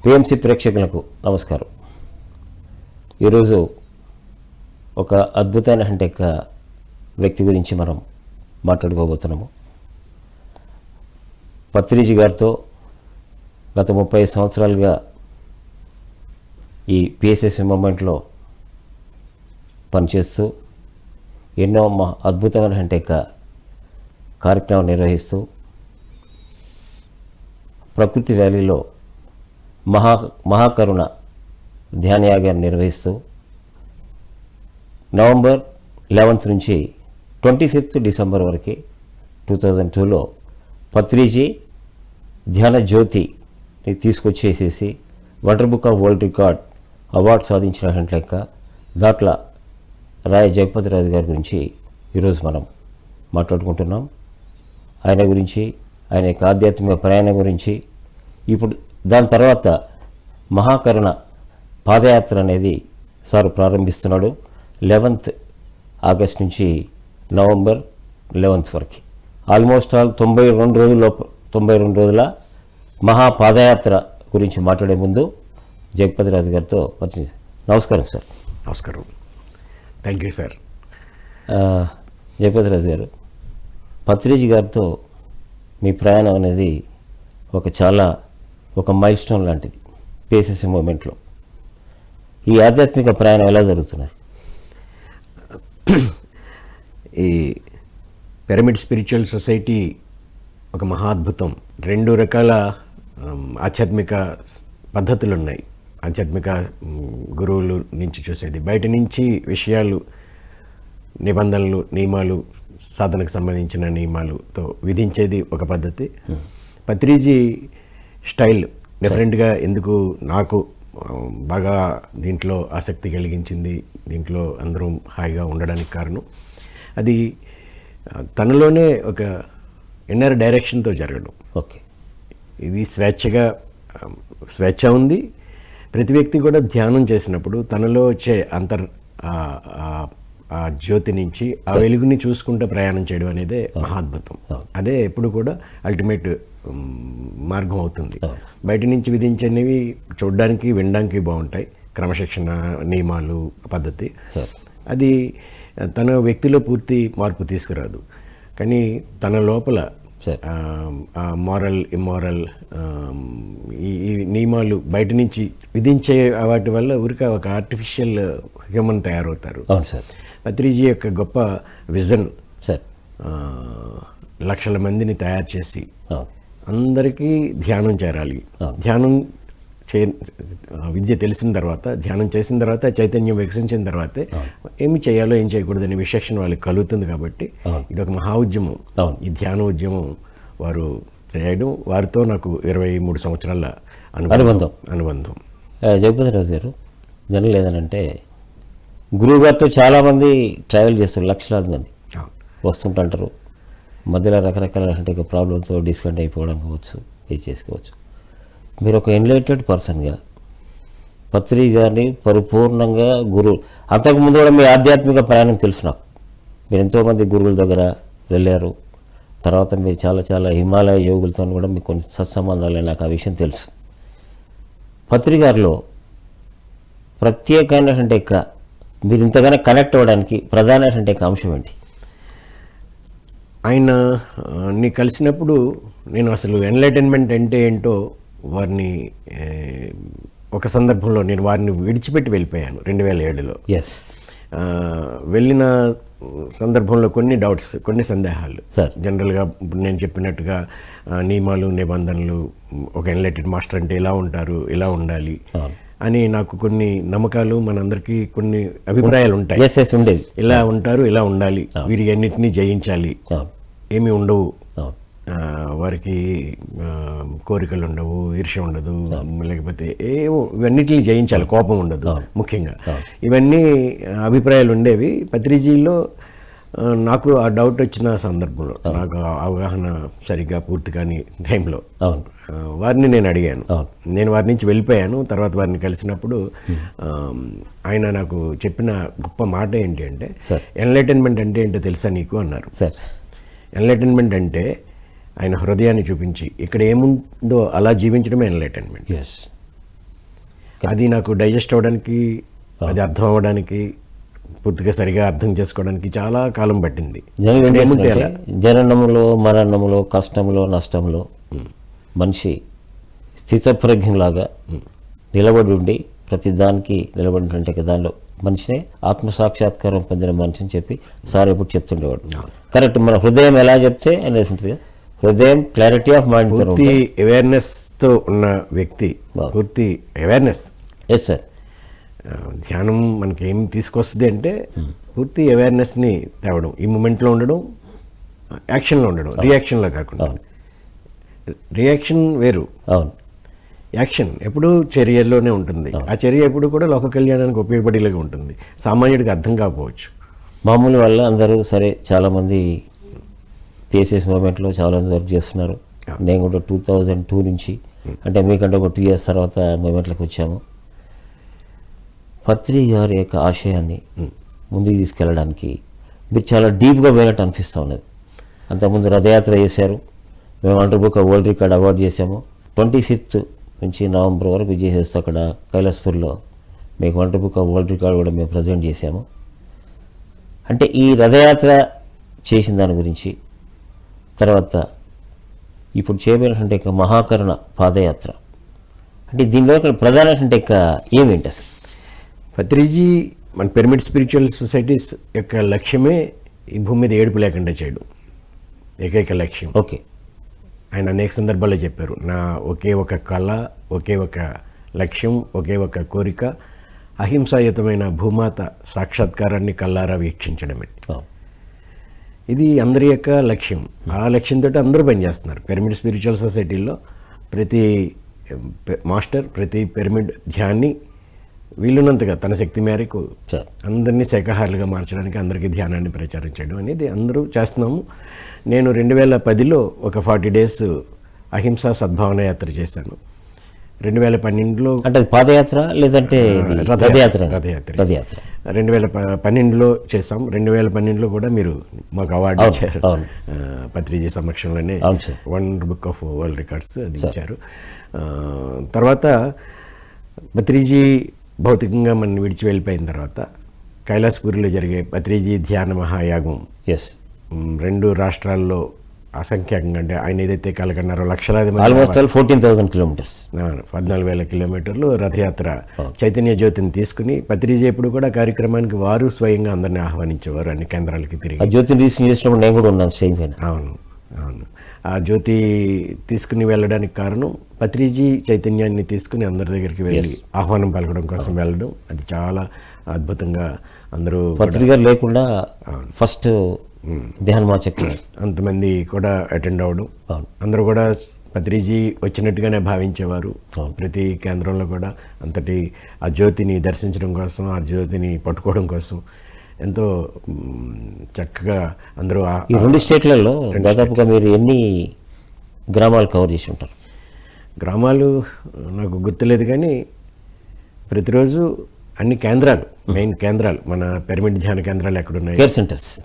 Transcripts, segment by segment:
PMC ప్రేక్షకులకు నమస్కారం. ఈరోజు ఒక అద్భుతమైన వ్యక్తి గురించి మనం మాట్లాడుకోబోతున్నాము. పత్రిజీ గారితో గత 30 సంవత్సరాలుగా ఈ పిఎస్ఎస్ మూమెంట్లో పనిచేస్తూ ఎన్నో అద్భుతమైన కార్యక్రమం నిర్వహిస్తూ ప్రకృతి వ్యాలీలో మహాకరుణ ధ్యానయాగాన్ని నిర్వహిస్తూ నవంబర్ 11th నుంచి 25th డిసెంబర్ వరకు 2002లో పత్రిజీ ధ్యాన జ్యోతిని తీసుకొచ్చేసేసి wonder book of world record award సాధించిన దాట్ల రాయ జగపతి రాజు గారి గురించి ఈరోజు మనం మాట్లాడుకుంటున్నాం. ఆయన గురించి, ఆయన యొక్క ఆధ్యాత్మిక ప్రయాణం గురించి, ఇప్పుడు దాని తర్వాత మహాకరుణ పాదయాత్ర అనేది సార్ ప్రారంభిస్తున్నాడు 11th ఆగస్ట్ నుంచి నవంబర్ 11th వరకు. ఆల్మోస్ట్ ఆల్ 92 రోజుల మహాపాదయాత్ర గురించి మాట్లాడే ముందు జగపతి రాజు గారితో పరిచయం. నమస్కారం సార్. నమస్కారం. Thank you sir. Jagapathi Raju గారు, పత్రిజీ గారితో మీ ప్రయాణం అనేది ఒక మైల్ స్టోన్ లాంటిది పిఎస్ఎస్ మూమెంట్లో. ఈ ఆధ్యాత్మిక ప్రయాణం ఎలా జరుగుతున్నది? ఈ పిరమిడ్ స్పిరిచువల్ సొసైటీ ఒక మహాద్భుతం. 2 రకాల ఆధ్యాత్మిక పద్ధతులు ఉన్నాయి. ఆధ్యాత్మిక గురువులు నుంచి చూసేది, బయట నుంచి విషయాలు, నిబంధనలు, నియమాలు, సాధనకు సంబంధించిన నియమాలతో విధించేది ఒక పద్ధతి. పత్రిజీ స్టైల్ డిఫరెంట్గా ఎందుకు నాకు బాగా దీంట్లో ఆసక్తి కలిగించింది, దీంట్లో అందరూ హాయిగా ఉండడానికి కారణం అది తనలోనే ఒక ఇన్నర్ డైరెక్షన్తో జరగడం. ఓకే, ఇది స్వేచ్ఛ ఉంది. ప్రతి వ్యక్తి కూడా ధ్యానం చేసినప్పుడు తనలో వచ్చే ఆ జ్యోతి నుంచి ఆ వెలుగుని చూసుకుంటూ ప్రయాణం చేయడం అనేదే మహాద్భుతం. అదే ఎప్పుడు కూడా అల్టిమేట్ మార్గం అవుతుంది. బయట నుంచి విధించేవి చూడడానికి, వినడానికి బాగుంటాయి, క్రమశిక్షణ, నియమాలు, పద్ధతి. అది తన వ్యక్తిలో పూర్తి మార్పు తీసుకురాదు. కానీ తన లోపల మారల్, ఇమ్మారల్ ఈ నియమాలు బయట నుంచి విధించే వాటి వల్ల ఒక ఆర్టిఫిషియల్ హ్యూమన్ తయారవుతారు. పత్రిజీ యొక్క గొప్ప విజన్ సార్, లక్షల మందిని తయారు చేసి అందరికీ ధ్యానం చేరాలి. ధ్యానం విద్య తెలిసిన తర్వాత, ధ్యానం చేసిన తర్వాత, చైతన్యం వికసించిన తర్వాతే ఏమి చేయాలో ఏం చేయకూడదు అనే విచక్షణ వాళ్ళకి కలుగుతుంది. కాబట్టి ఇది ఒక మహా ఉద్యమం. ఈ ధ్యాన ఉద్యమం వారు చేయడం, వారితో నాకు 23 సంవత్సరాల అనుబంధం. జగపతి రాజు గారు, జనం లేదనంటే గురువు గారితో చాలామంది ట్రావెల్ చేస్తారు, లక్షలాది మంది వస్తుంటారు. మధ్యలో రకరకాల ప్రాబ్లంతో డిస్కనెక్ట్ అయిపోవడం కావచ్చు, ఇది చేసుకోవచ్చు. మీరు ఒక ఎన్లైటెడ్ పర్సన్గా పత్రి గారిని పరిపూర్ణంగా అంతకుముందు కూడా మీ ఆధ్యాత్మిక ప్రయాణం తెలుసు నాకు. మీరు ఎంతోమంది గురువుల దగ్గర వెళ్ళారు. తర్వాత మీరు చాలా హిమాలయ యోగులతో కూడా మీకు కొన్ని సత్సంబంధాలు, నాకు ఆ విషయం తెలుసు. పత్రి గారిలో ప్రత్యేకమైన మీరు ఇంతగానో కనెక్ట్ అవ్వడానికి ప్రధానమైన అంశం ఏంటి? ఆయన్ని కలిసినప్పుడు నేను అసలు ఎన్లైటన్మెంట్ అంటే ఏంటో వారిని ఒక సందర్భంలో నేను వారిని విడిచిపెట్టి వెళ్ళిపోయాను 2007లో. వెళ్ళిన సందర్భంలో కొన్ని డౌట్స్, కొన్ని సందేహాలు. జనరల్గా నేను చెప్పినట్టుగా నియమాలు, నిబంధనలు, ఒక ఎన్లైటెడ్ మాస్టర్ అంటే ఇలా ఉంటారు, ఇలా ఉండాలి అని నాకు కొన్ని నమ్మకాలు, మనందరికీ కొన్ని అభిప్రాయాలు ఉంటాయి. ఉండేది ఇలా ఉంటారు, ఇలా ఉండాలి, వీరి అన్నిటినీ జయించాలి, ఏమీ ఉండవు, వారికి కోరికలు ఉండవు, ఈర్ష్య ఉండదు, లేకపోతే ఏవో ఇవన్నిటిని జయించాలి, కోపం ఉండదు ముఖ్యంగా. ఇవన్నీ అభిప్రాయాలు ఉండేవి. పత్రిజీలో నాకు ఆ డౌట్ వచ్చిన సందర్భంలో, నాకు అవగాహన సరిగ్గా పూర్తి కాని టైంలో వారిని నేను అడిగాను. నేను వారి నుంచి వెళ్ళిపోయాను. తర్వాత వారిని కలిసినప్పుడు ఆయన నాకు చెప్పిన గొప్ప మాట ఏంటి అంటే, ఎన్లైటన్మెంట్ అంటే ఏంటో తెలుసా నీకు అన్నారు. ఎన్లైటన్మెంట్ అంటే ఆయన హృదయాన్ని చూపించి ఇక్కడ ఏముందో అలా జీవించడమే ఎన్లైటన్మెంట్. అది నాకు డైజెస్ట్ అవ్వడానికి, అది అర్థం అవ్వడానికి, పూర్తిగా సరిగా అర్థం చేసుకోవడానికి చాలా కాలం పట్టింది. జనం ఏం ఏముంటే చేస్తుందంటే జననములో మరణములో కష్టములో నష్టంలో మనిషి స్థితప్రజ్ఞలాగా నిలబడి ఉండి ప్రతి దానికి నిలబడినట్టే దానిలో మనిషినే ఆత్మసాక్షాత్కారం పొందిన మనిషి అని చెప్పి సార్ ఎప్పుడు చెప్తుండేవాడు. కరెక్ట్. మన హృదయం ఎలా చెప్తే అనేది ఉంటుంది. హృదయం క్లారిటీ ఆఫ్ మైండ్. పూర్తి అవేర్నెస్తో ఉన్న వ్యక్తి, పూర్తి అవేర్నెస్. Yes sir. ధ్యానం మనకి ఏం తీసుకొస్తుంది అంటే పూర్తి అవేర్నెస్ని తేవడం, ఈ మూమెంట్లో ఉండడం, యాక్షన్లో ఉండడం, రియాక్షన్లో కాకుండా. రియాక్షన్ వేరు, అవును. యాక్షన్ ఎప్పుడు చర్యల్లోనే ఉంటుంది. ఆ చర్య ఎప్పుడు కూడా లోక కళ్యాణానికి ఉపయోగపడేలాగా ఉంటుంది. సామాన్యుడికి అర్థం కాకపోవచ్చు. మామూలు వల్ల అందరూ సరే చాలామంది పిఎస్ఎస్ మూమెంట్లో చాలామంది వర్క్ చేస్తున్నారు. నేను కూడా 2002 నుంచి అంటే మీకంటే ఒక 2 years తర్వాత మూమెంట్లోకి వచ్చాము. పత్రి గారి యొక్క ఆశయాన్ని ముందుకు తీసుకెళ్ళడానికి మీరు చాలా డీప్గా పోయినట్టు అనిపిస్తూ ఉన్నది. అంతకుముందు రథయాత్ర చేశారు, మేము wonder book world record award చేశాము. 25th నుంచి నవంబర్ వరకు విజయసేస్తూ అక్కడ కైలాసపూర్లో మీకు వండర్ బుక్ వరల్డ్ రికార్డ్ కూడా మేము ప్రజెంట్ చేశాము. అంటే ఈ రథయాత్ర చేసిన దాని గురించి, తర్వాత ఇప్పుడు చేయబడినటువంటి యొక్క మహాకరుణ పాదయాత్ర, అంటే దీనిలో ప్రధానటువంటి యొక్క ఏమేంటి అసలు? పత్రిజీ మన పిరమిడ్ స్పిరిచువల్ సొసైటీస్ యొక్క లక్ష్యమే ఈ భూమి మీద ఏడుపు లేకుండా చేయడం, ఏకైక లక్ష్యం. ఓకే. ఆయన అనేక సందర్భాల్లో చెప్పారు, నా ఒకే ఒక కళ, ఒకే ఒక లక్ష్యం, ఒకే ఒక కోరిక అహింసాయుతమైన భూమాత సాక్షాత్కారాన్ని కళ్ళారా వీక్షించడమే. ఇది అందరి యొక్క లక్ష్యం. ఆ లక్ష్యంతో అందరూ పనిచేస్తున్నారు. పిరమిడ్ స్పిరిచువల్ సొసైటీలో ప్రతి మాస్టర్ ప్రతి పిరమిడ్ ధ్యాన్ని వీలున్నంతగా తన శక్తి మేరకు అందరినీ శాఖాహారులుగా మార్చడానికి, అందరికీ ధ్యానాన్ని ప్రచారం చేయడం అనేది అందరూ చేస్తున్నాము. నేను 2010లో ఒక 40 days అహింసా సద్భావన యాత్ర చేశాను. 2012లో అంటే పాదయాత్ర లేదంటే రథయాత్ర? రథయాత్ర 2012లో చేసాం. 2012లో కూడా మీరు మాకు అవార్డు ఇచ్చారు, పత్రిజీ సమక్షంలోనే wonder book of world records అది ఇచ్చారు. తర్వాత పత్రిజీ భౌతికంగా మనం విడిచి వెళ్ళిపోయిన తర్వాత కైలాసపూరిలో జరిగే పత్రిజీ ధ్యాన మహాయాగం 2 రాష్ట్రాల్లో అసంఖ్యాకంగా, అంటే ఆయన ఏదైతే కలకన్నారో లక్షలాది మంది, ఆల్మోస్ట్ 14,000 kilometers, 14,000 kilometers రథయాత్ర చైతన్య జ్యోతిని తీసుకుని పత్రిజీ ఎప్పుడు కూడా కార్యక్రమానికి వారు స్వయంగా అందరినీ ఆహ్వానించేవారు అన్ని కేంద్రాలకి తిరిగి. ఆ జ్యోతిని రిసీవ్ చేసినప్పుడు నేను కూడా ఉన్నాను సేమ్ పైన. అవును. ఆ జ్యోతి తీసుకుని వెళ్ళడానికి కారణం పత్రిజీ చైతన్యాన్ని తీసుకుని అందరి దగ్గరికి వెళ్ళి ఆహ్వానం పలకడం కోసం వెళ్ళడం. అది చాలా అద్భుతంగా అందరూ పత్రిక లేకుండా ఫస్ట్ ధ్యానమాచక్ర అంతమంది కూడా అటెండ్ అవ్వడం, అందరూ కూడా పత్రిజీ వచ్చినట్టుగానే భావించేవారు. ప్రతి కేంద్రంలో కూడా అంతటి ఆ జ్యోతిని దర్శించడం కోసం, ఆ జ్యోతిని పట్టుకోవడం కోసం ఎంతో చక్కగా అందరూ. ఈ 2 స్టేట్లలో దాదాపుగా మీరు ఎన్ని గ్రామాలు కవర్ చేసి ఉంటారు? గ్రామాలు నాకు గుర్తులేదు, కానీ ప్రతిరోజు అన్ని కేంద్రాలు, మెయిన్ కేంద్రాలు, మన పిరమిడ్ ధ్యాన కేంద్రాలు ఎక్కడున్నాయి,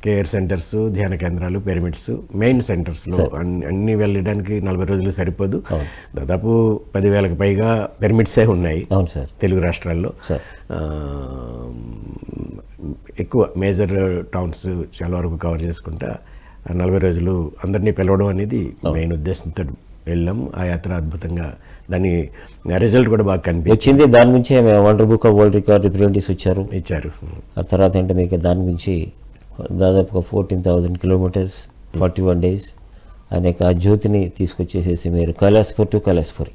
కేర్ సెంటర్స్, ధ్యాన కేంద్రాలు, పిరమిడ్స్, మెయిన్ సెంటర్స్లో అన్ని వెళ్ళడానికి 40 రోజులు సరిపోదు. దాదాపు 10,000కి పైగా పిరమిడ్సే ఉన్నాయి తెలుగు రాష్ట్రాల్లో. ఎక్కువ మేజర్ టౌన్స్ చాలా వరకు కవర్ చేసుకుంటా 40 రోజులు అందరినీ పిలవడం అనేది మెయిన్ ఉద్దేశంతో వెళ్ళాం. ఆ యాత్ర అద్భుతంగా, దాని రిజల్ట్ కూడా బాగా కనిపించింది. దాని నుంచి wonder book of world record representatives ఇచ్చారు. ఆ తర్వాత అంటే మీకు దాని నుంచి దాదాపుగా 14,000 kilometers 41 days అనేక ఆ జ్యోతిని తీసుకొచ్చేసేసి మీరు కైలాసపూర్ టు కైలాసపూరి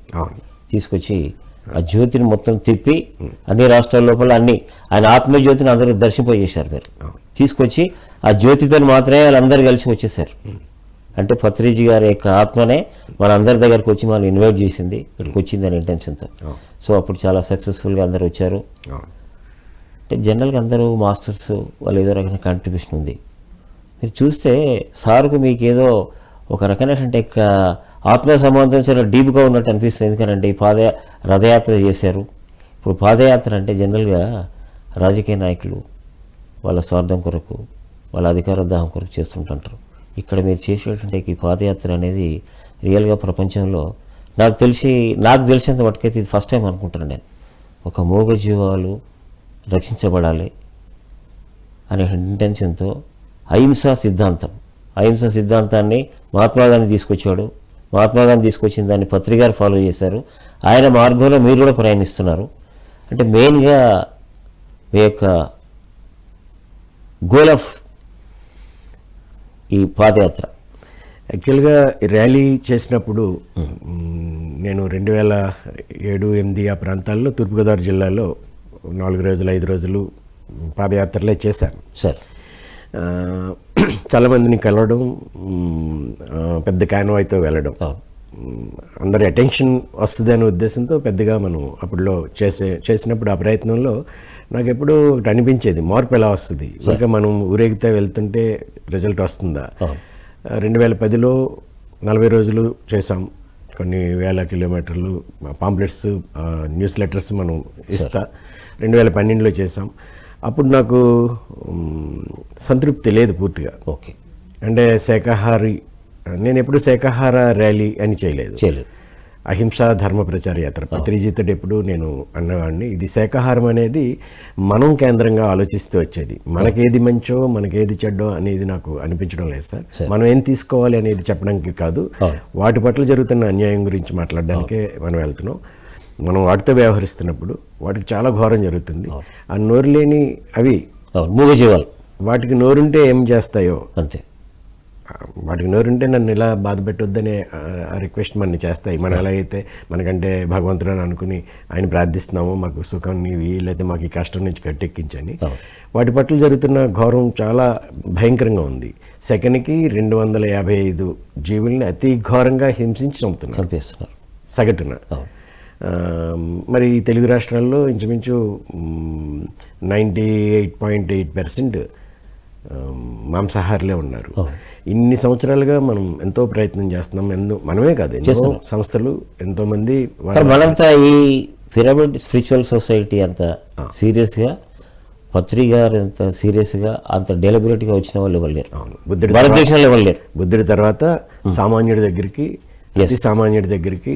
తీసుకొచ్చి ఆ జ్యోతిని మొత్తం తిప్పి అన్ని రాష్ట్రాల లోపల అన్ని ఆయన ఆత్మజ్యోతిని అందరూ దర్శింపజేశారు. మీరు తీసుకొచ్చి ఆ జ్యోతితో మాత్రమే వాళ్ళందరూ కలిసి వచ్చేసారు. అంటే పత్రిజీ గారి యొక్క ఆత్మనే మన అందరి దగ్గరకు వచ్చి మనం ఇన్వైట్ చేసింది, ఇక్కడికి వచ్చింది అనే ఇంటెన్షన్తో. సో అప్పుడు చాలా సక్సెస్ఫుల్గా అందరూ వచ్చారు. అంటే జనరల్గా అందరూ మాస్టర్స్ వాళ్ళు ఏదో రకమైన కాంట్రిబ్యూషన్ ఉంది. మీరు చూస్తే సార్కు మీకు ఏదో ఒక రకమైనటువంటి ఆత్మ సంబంధం చాలా డీప్గా ఉన్నట్టు అనిపిస్తుంది. ఎందుకంటే ఈ రథయాత్ర చేశారు. ఇప్పుడు పాదయాత్ర అంటే జనరల్గా రాజకీయ నాయకులు వాళ్ళ స్వార్థం కొరకు, వాళ్ళ అధికార దాహం కొరకు చేస్తుంటారు. ఇక్కడ మీరు చేసేటువంటి ఈ పాదయాత్ర అనేది రియల్గా ప్రపంచంలో నాకు తెలిసినంత మటుకైతే ఇది ఫస్ట్ టైం అనుకుంటున్నాను నేను. ఒక మూగజీవాలు రక్షించబడాలి అనే ఇంటెన్షన్తో అహింసా సిద్ధాంతాన్ని మహాత్మా గాంధీ తీసుకొచ్చాడు. మహాత్మా గాంధీ తీసుకొచ్చిన దాన్ని పత్రికారు ఫాలో చేశారు. ఆయన మార్గంలో మీరు కూడా ప్రయాణిస్తున్నారు. అంటే మెయిన్గా మీ యొక్క గోల్ ఆఫ్ ఈ పాదయాత్ర. యాక్చువల్గా ర్యాలీ చేసినప్పుడు నేను 2007-8 ఆ ప్రాంతాల్లో తూర్పుగోదావరి జిల్లాలో 4 రోజులు 5 రోజులు పాదయాత్రలే చేశాను సార్. చాలామందిని కలవడం, పెద్ద కాన్వాయ్తో వెళ్ళడం, అందరి అటెన్షన్ వస్తుంది అనే ఉద్దేశంతో పెద్దగా మనం అప్పుడులో చేసినప్పుడు ఆ ప్రయత్నంలో నాకు ఎప్పుడూ ఒకటి అనిపించేది, మార్పు ఎలా వస్తుంది, ఇంకా మనం ఊరేగితే వెళ్తుంటే రిజల్ట్ వస్తుందా. 2010లో 40 రోజులు చేసాం, కొన్ని వేల కిలోమీటర్లు పాంప్లెట్స్, న్యూస్ లెటర్స్ మనం ఇస్తా. 2012లో చేసాం. అప్పుడు నాకు సంతృప్తి లేదు పూర్తిగా. ఓకే. అంటే శాకాహారి, నేను ఎప్పుడు శాకాహార ర్యాలీ అని చేయలేదు. అహింసా ధర్మ ప్రచార యాత్ర పత్రిజీతో ఎప్పుడు నేను అన్నవాడిని. ఇది శాకాహారం అనేది మనం కేంద్రంగా ఆలోచిస్తూ వచ్చేది. మనకేది మంచో మనకేది చెడ్డో అనేది నాకు అనిపించడం లేదు సార్. మనం ఏం తీసుకోవాలి అనేది చెప్పడానికి కాదు, వాటి పట్ల జరుగుతున్న అన్యాయం గురించి మాట్లాడడానికే మనం వెళ్తున్నాం. మనం వాటితో వ్యవహరిస్తున్నప్పుడు వాటికి చాలా ఘోరం జరుగుతుంది. ఆ నోరు లేని అవి మూగజీవాలు, వాటికి నోరుంటే ఏం చేస్తాయో అంతే. వాటికి నోరుంటే నన్ను ఇలా బాధ పెట్టొద్దనే రిక్వెస్ట్ మనని చేస్తాయి. మనం ఎలా అయితే మనకంటే భగవంతుడు అని అనుకుని ఆయన ప్రార్థిస్తున్నామో మాకు సుఖాన్ని వీలైతే మాకు ఈ కష్టం నుంచి కట్టెక్కించని, వాటి పట్ల జరుగుతున్న ఘోరం చాలా భయంకరంగా ఉంది. సెకండ్కి 255 జీవుల్ని అతి ఘోరంగా హింసించి చంపేస్తున్నారు సగటున. మరి తెలుగు రాష్ట్రాల్లో ఇంచుమించు 98.8% మాంసాహారులే ఉన్నారు. ఇన్ని సంవత్సరాలుగా మనం ఎంతో ప్రయత్నం చేస్తున్నాం. మనమే కాదు, ఎన్నో సంస్థలు, ఎంతోమంది. మనంతా ఈ పిరమిడ్ స్పిరిచువల్ సొసైటీ అంత సీరియస్గా, పత్రికారు అంత సీరియస్గా, అంత డెలిబరేట్గా వచ్చిన వాళ్ళు ఎవరు లేరు. భారతదేశంలో ఎవరు లేరు. బుద్ధుడి తర్వాత సామాన్యుడి దగ్గరికి, అతి సామాన్యుడి దగ్గరికి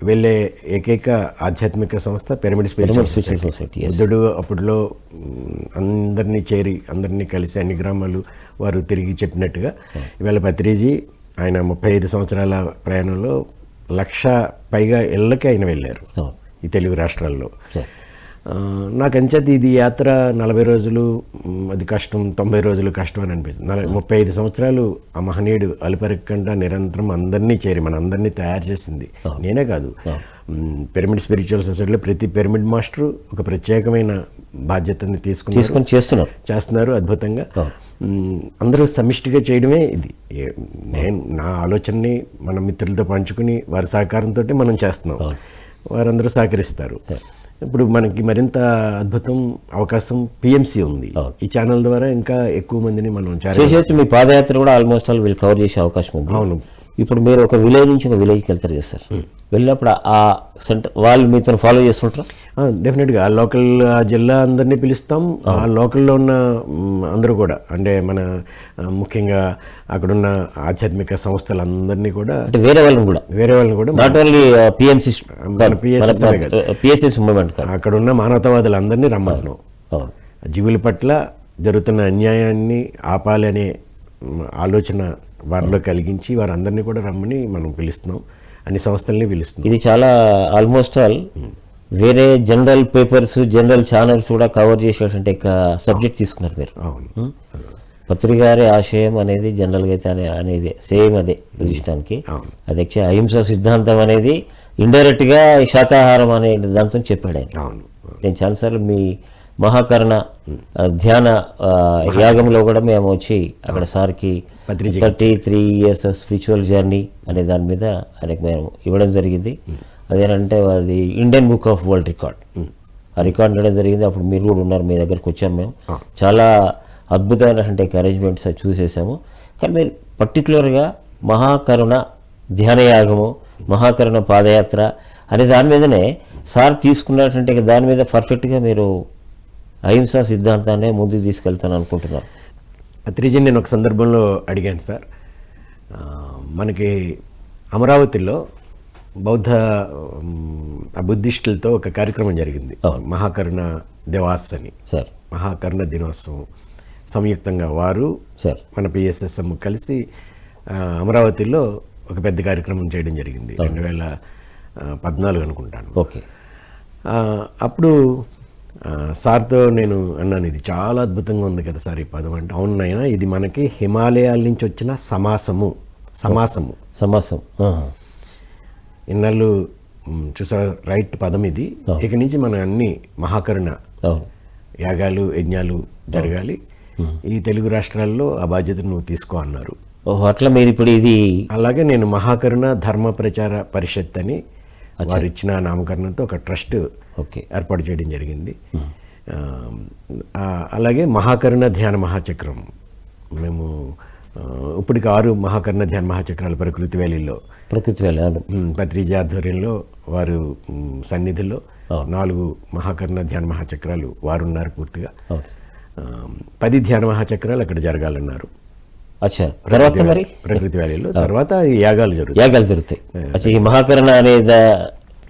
వెళ్ళే ఏకైక ఆధ్యాత్మిక సంస్థ పిరమిడ్ స్పిరిచువల్ సొసైటీ. బుద్ధుడు అప్పుడులో అందరినీ చేరి, అందరినీ కలిసి అన్ని గ్రామాలు వారు తిరిగి చెప్పినట్టుగా ఇవాళ పత్రిజీ ఆయన 35 సంవత్సరాల ప్రయాణంలో 1,00,000 పైగా ఇళ్ళకి ఆయన వెళ్ళారు ఈ తెలుగు రాష్ట్రాల్లో. నాకు అంచేత ఇది యాత్ర 40 రోజులు అది కష్టం, 90 రోజులు కష్టం అని అనిపిస్తుంది. 35 సంవత్సరాలు ఆ మహనీయుడు అలుపెరగకుండా నిరంతరం అందరినీ చేరి మన అందరినీ తయారు చేసింది. నేనే కాదు, పిరమిడ్ స్పిరిచువల్ సొసైటీలో ప్రతి పిరమిడ్ మాస్టరు ఒక ప్రత్యేకమైన బాధ్యతని తీసుకుని చేస్తున్నారు అద్భుతంగా. అందరూ సమిష్టిగా చేయడమే ఇది. నా ఆలోచనని మన మిత్రులతో పంచుకుని వారి సహకారంతో మనం చేస్తున్నాం. వారందరూ సహకరిస్తారు. ఇప్పుడు మనకి మరింత అద్భుతం అవకాశం పిఎంసి ఉంది. ఈ ఛానల్ ద్వారా ఇంకా ఎక్కువ మందిని మనం చేసేయచ్చు. మీ పాదయాత్ర కూడా ఆల్మోస్ట్ ఆల్ వీళ్ళు కవర్ చేసే అవకాశం ఉంది. అవును. ఇప్పుడు మీరు ఒక విలేజ్ నుంచి ఒక విలేజ్కి వెళ్తారు కదా సార్, వెళ్ళినప్పుడు ఆ సెంటర్ వాళ్ళు మీతో ఫాలో చేస్తుంటారు? డెఫినెట్గా ఆ లోకల్ జిల్లా అందరినీ పిలుస్తాం. ఆ లోకల్లో ఉన్న అందరూ కూడా, అంటే మన ముఖ్యంగా అక్కడున్న ఆధ్యాత్మిక సంస్థలందరినీ కూడా, వేరే వాళ్ళని కూడా నాట్ ఓన్లీ పిఎస్ఎస్ మూవ్మెంట్, అక్కడ ఉన్న మానవతావాదులందరినీ రమ్మన్నాం. జీవుల పట్ల జరుగుతున్న అన్యాయాన్ని ఆపాలి అనే ఆలోచన వారిలో కలిగించి వారందరినీ కూడా రమ్మని మనం పిలుస్తున్నాం. అన్ని సంస్థల్ని పిలుస్తున్నాం. ఇది చాలా ఆల్మోస్ట్ ఆల్ వేరే జనరల్ పేపర్స్, జనరల్ ఛానల్స్ కూడా కవర్ చేసేటువంటి సబ్జెక్ట్ తీసుకున్నారు మీరు. అవును. పత్రికారి ఆశయం అనేది జనరల్గా అయితే అనేది సేమ్ అదే ప్రతిష్టానికి. అది అహింస సిద్ధాంతం అనేది ఇండైరెక్ట్గా శాకాహారం అనే దాంతో చెప్పాడు ఆయన. నేను చాలాసార్లు మీ మహాకరణ ధ్యాన యాగంలో కూడా మేము వచ్చి అక్కడ సార్కి 33 years ఆఫ్ స్పిరిచువల్ జర్నీ అనే దాని మీద ఆయనకు మేము ఇవ్వడం జరిగింది. అదేనంటే అది Indian book of world record, ఆ రికార్డ్ ఇవ్వడం జరిగింది. అప్పుడు మీరు కూడా ఉన్నారు, మీ దగ్గరికి వచ్చాము మేము. చాలా అద్భుతమైనటువంటి అరేంజ్మెంట్స్ చూసేసాము. కానీ మీరు పర్టికులర్గా మహాకరుణ ధ్యానయాగము, మహాకరుణ పాదయాత్ర అనే దాని మీదనే సార్ తీసుకున్నటువంటి దాని మీద పర్ఫెక్ట్గా మీరు అహింసా సిద్ధాంతాన్ని ముందుకు తీసుకెళ్తాను అనుకుంటున్నారు. పత్రిజీని నేను ఒక సందర్భంలో అడిగాను సార్, మనకి అమరావతిలో బౌద్ధ బుద్ధిస్టులతో ఒక కార్యక్రమం జరిగింది, మహాకరుణ దివాస్ అని, సార్ మహాకరుణ దినోత్సవం. సంయుక్తంగా వారు సార్ మన పిఎస్ఎస్ఎం కలిసి అమరావతిలో ఒక పెద్ద కార్యక్రమం చేయడం జరిగింది 2014 అనుకుంటాను. ఓకే. అప్పుడు సార్తో నేను అన్నాను, ఇది చాలా అద్భుతంగా ఉంది కదా సార్ ఈ పదం అంటే. అవునైనా ఇది మనకి హిమాలయాల నుంచి వచ్చిన సమాసము. ఇన్నాళ్ళు చూసా రైట్ పదం ఇది. ఇక నుంచి మన అన్ని మహాకరుణ యాగాలు యజ్ఞాలు జరగాలి, ఈ తెలుగు రాష్ట్రాల్లో ఆ బాధ్యతను నువ్వు తీసుకో అన్నారు. ఓహో, అట్లా మీరు ఇప్పుడు ఇది. అలాగే నేను మహాకరుణ ధర్మ ప్రచార పరిషత్ అని వారు ఇచ్చిన నామకరణంతో ఒక ట్రస్ట్ ఏర్పాటు చేయడం జరిగింది. అలాగే మహాకరుణ ధ్యాన మహాచక్రం, మేము ఇప్పటికి 6 మహాకరుణ ధ్యాన మహాచక్రాలు ప్రకృతి వ్యాలీలో పత్రిజీ ఆధ్వర్యంలో వారు సన్నిధిలో 4 మహాకరుణ ధ్యాన మహాచక్రాలు వారు ఉన్నారు. పూర్తిగా 10 ధ్యాన మహాచక్రాలు అక్కడ జరగాలన్నారు. అచ్చా, తర్వాత మరి ప్రకృతి వ్యాలీలో తర్వాత యాగాలు జరుగుతాయి. అచ్చా, ఈ మహాకరణ అనే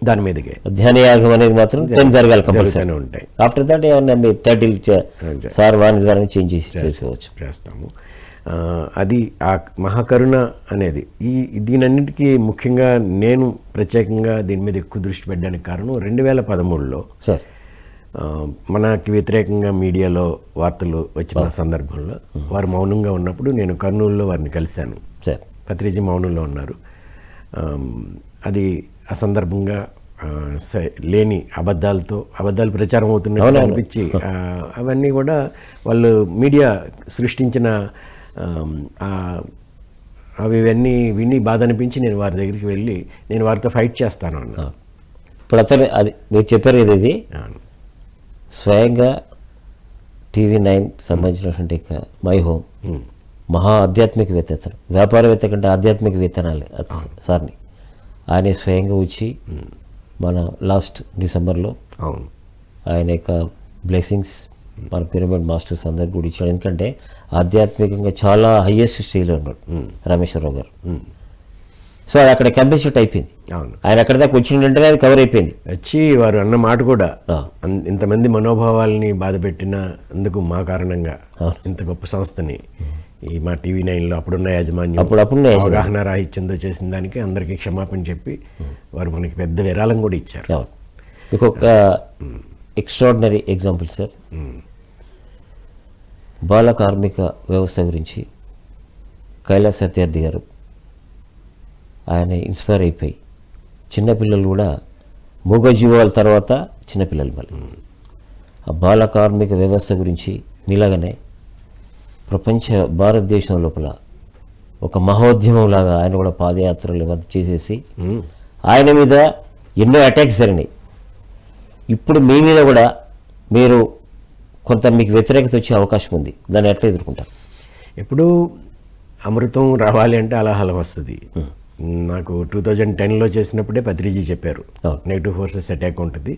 దాని మీదకే ధ్యాన యాగం అనేది మాత్రం జరగాలి కంపల్సరీ ఉంటాయి. ఆఫ్టర్ దట్ ఏమన్నా మీరు టైటిల్ సార్ వాణి ద్వారా చేంజ్ చేస్తాము. అది ఆ మహాకరుణ అనేది దీనన్నిటికీ ముఖ్యంగా నేను ప్రత్యేకంగా దీని మీద ఎక్కువ దృష్టి పెట్టడానికి కారణం 2013లో సార్ మనకి వ్యతిరేకంగా మీడియాలో వార్తలు వచ్చిన సందర్భంలో వారు మౌనంగా ఉన్నప్పుడు నేను కర్నూలులో వారిని కలిశాను. సార్ పత్రిజీ మౌనంలో ఉన్నారు. అది ఆ సందర్భంగా లేని అబద్ధాలు ప్రచారం అవుతున్నట్టు అనిపించి అవన్నీ కూడా వాళ్ళు మీడియా సృష్టించిన ఇవన్నీ విని బాధ అనిపించి నేను వారి దగ్గరికి వెళ్ళి నేను వారితో ఫైట్ చేస్తాను అన్నా. ఇప్పుడు అతను అది మీరు చెప్పారు ఇది స్వయంగా TV9 సంబంధించినటువంటి మై హోమ్ మహా ఆధ్యాత్మికవేత్త, అతను వ్యాపారవేత్త కంటే ఆధ్యాత్మికవేత్త అనాలి సార్ని. ఆయన స్వయంగా వచ్చి మన లాస్ట్ డిసెంబర్లో ఆయన యొక్క బ్లెస్సింగ్స్ మన పిరమిడ్ మాస్టర్స్ అందరికి కూడా ఇచ్చాడు. ఎందుకంటే ఆధ్యాత్మికంగా చాలా హయ్యెస్ట్ స్టేజ్లో ఉన్నాడు రామేశ్వరరావు గారు. సో అది అక్కడ కంపెన్సేట్ అయిపోయింది. ఆయన అక్కడ దాకా వచ్చిందంటే అది కవర్ అయిపోయింది. వచ్చి వారు అన్న మాట కూడా ఇంతమంది మనోభావాలని బాధపెట్టిన అందుకు మా కారణంగా ఇంత గొప్ప సంస్థని ఈ మా TV9లో అప్పుడున్న యాజమాన్యం అవగాహన రాహిత్యంతో చేసిన దానికి అందరికీ క్షమాపణ చెప్పి వారు మనకి పెద్ద విరాళం కూడా ఇచ్చారు. మీకు ఒక ఎక్స్ట్రాడినరీ ఎగ్జాంపుల్ సార్, బాల కార్మిక వ్యవస్థ గురించి కైలాస్ సత్యార్థి గారు ఆయన ఇన్స్పైర్ అయిపోయి చిన్నపిల్లలు కూడా మూగజీవాల తర్వాత చిన్నపిల్లలు మళ్ళీ ఆ బాల కార్మిక వ్యవస్థ గురించి మీలాగానే ప్రపంచ భారతదేశం లోపల ఒక మహోద్యమంలాగా ఆయన కూడా పాదయాత్రలు చేసేసి ఆయన మీద ఎన్నో అటాక్స్ జరిగినాయి. ఇప్పుడు మీ మీద కూడా మీరు కొంత మీకు వ్యతిరేకత వచ్చే అవకాశం ఉంది, దాన్ని ఎట్లా ఎదుర్కొంటారు? ఎప్పుడు అమృతం రావాలి అంటే అలాహలం వస్తుంది. నాకు 2010లో చేసినప్పుడే పత్రిజీ చెప్పారు నెగిటివ్ ఫోర్సెస్ అటాక్ ఉంటుంది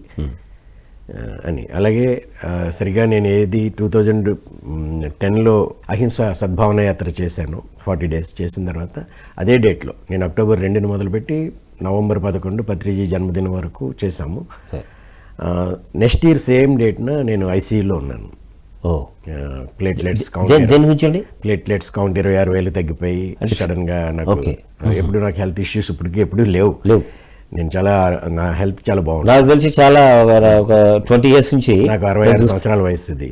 అని. అలాగే సరిగా నేను ఏది 2010లో అహింస సద్భావన యాత్ర చేశాను, 40 days చేసిన తర్వాత అదే డేట్లో నేను అక్టోబర్ 2ని మొదలుపెట్టి నవంబర్ 11 పత్రిజీ జన్మదినం వరకు చేశాము. నెక్స్ట్ ఇయర్ సేమ్ డేట్న నేను ఐసీయూలో ఉన్నాను. ప్లేట్లెట్స్ కౌంట్ 26,000 తగ్గిపోయి సడన్గా నాకు ఎప్పుడు నాకు హెల్త్ ఇష్యూస్ ఇప్పటికీ ఎప్పుడు లేవు. నేను నా హెల్త్ చాలా బాగుంది. నాకు తెలిసి చాలా ఒక 20 years నుంచి నాకు 66 సంవత్సరాల వయసు ఇది.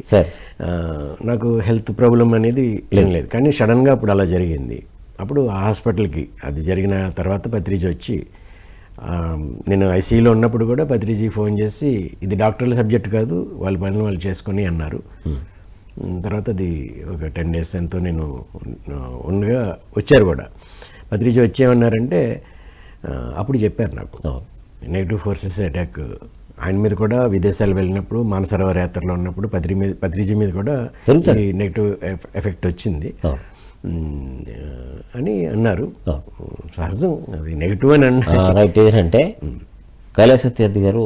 నాకు హెల్త్ ప్రాబ్లం అనేది ఏం లేదు, కానీ సడన్గా అప్పుడు అలా జరిగింది. అప్పుడు ఆ హాస్పిటల్కి అది జరిగిన తర్వాత పత్రిజీ వచ్చి నేను ఐసీయూలో ఉన్నప్పుడు కూడా పత్రిజీ ఫోన్ చేసి ఇది డాక్టర్ల సబ్జెక్ట్ కాదు, వాళ్ళ పనులు వాళ్ళు చేసుకొని అన్నారు. తర్వాత అది ఒక 10 days ఎంతో నేను ఉండగా వచ్చారు కూడా. పత్రిజీ వచ్చేమన్నారంటే అప్పుడు చెప్పారు నాకు నెగిటివ్ ఫోర్సెస్ అటాక్ ఆయన మీద కూడా విదేశాలు వెళ్ళినప్పుడు మానసరోవర్ యాత్రలో ఉన్నప్పుడు పత్రిజీ మీద కూడా నెగిటివ్ ఎఫెక్ట్ వచ్చింది అని అన్నారు. సహజం, అది నెగిటివ్ అని అన్నారు. రైట్. ఏంటంటే కైలాస్ సత్యార్థి గారు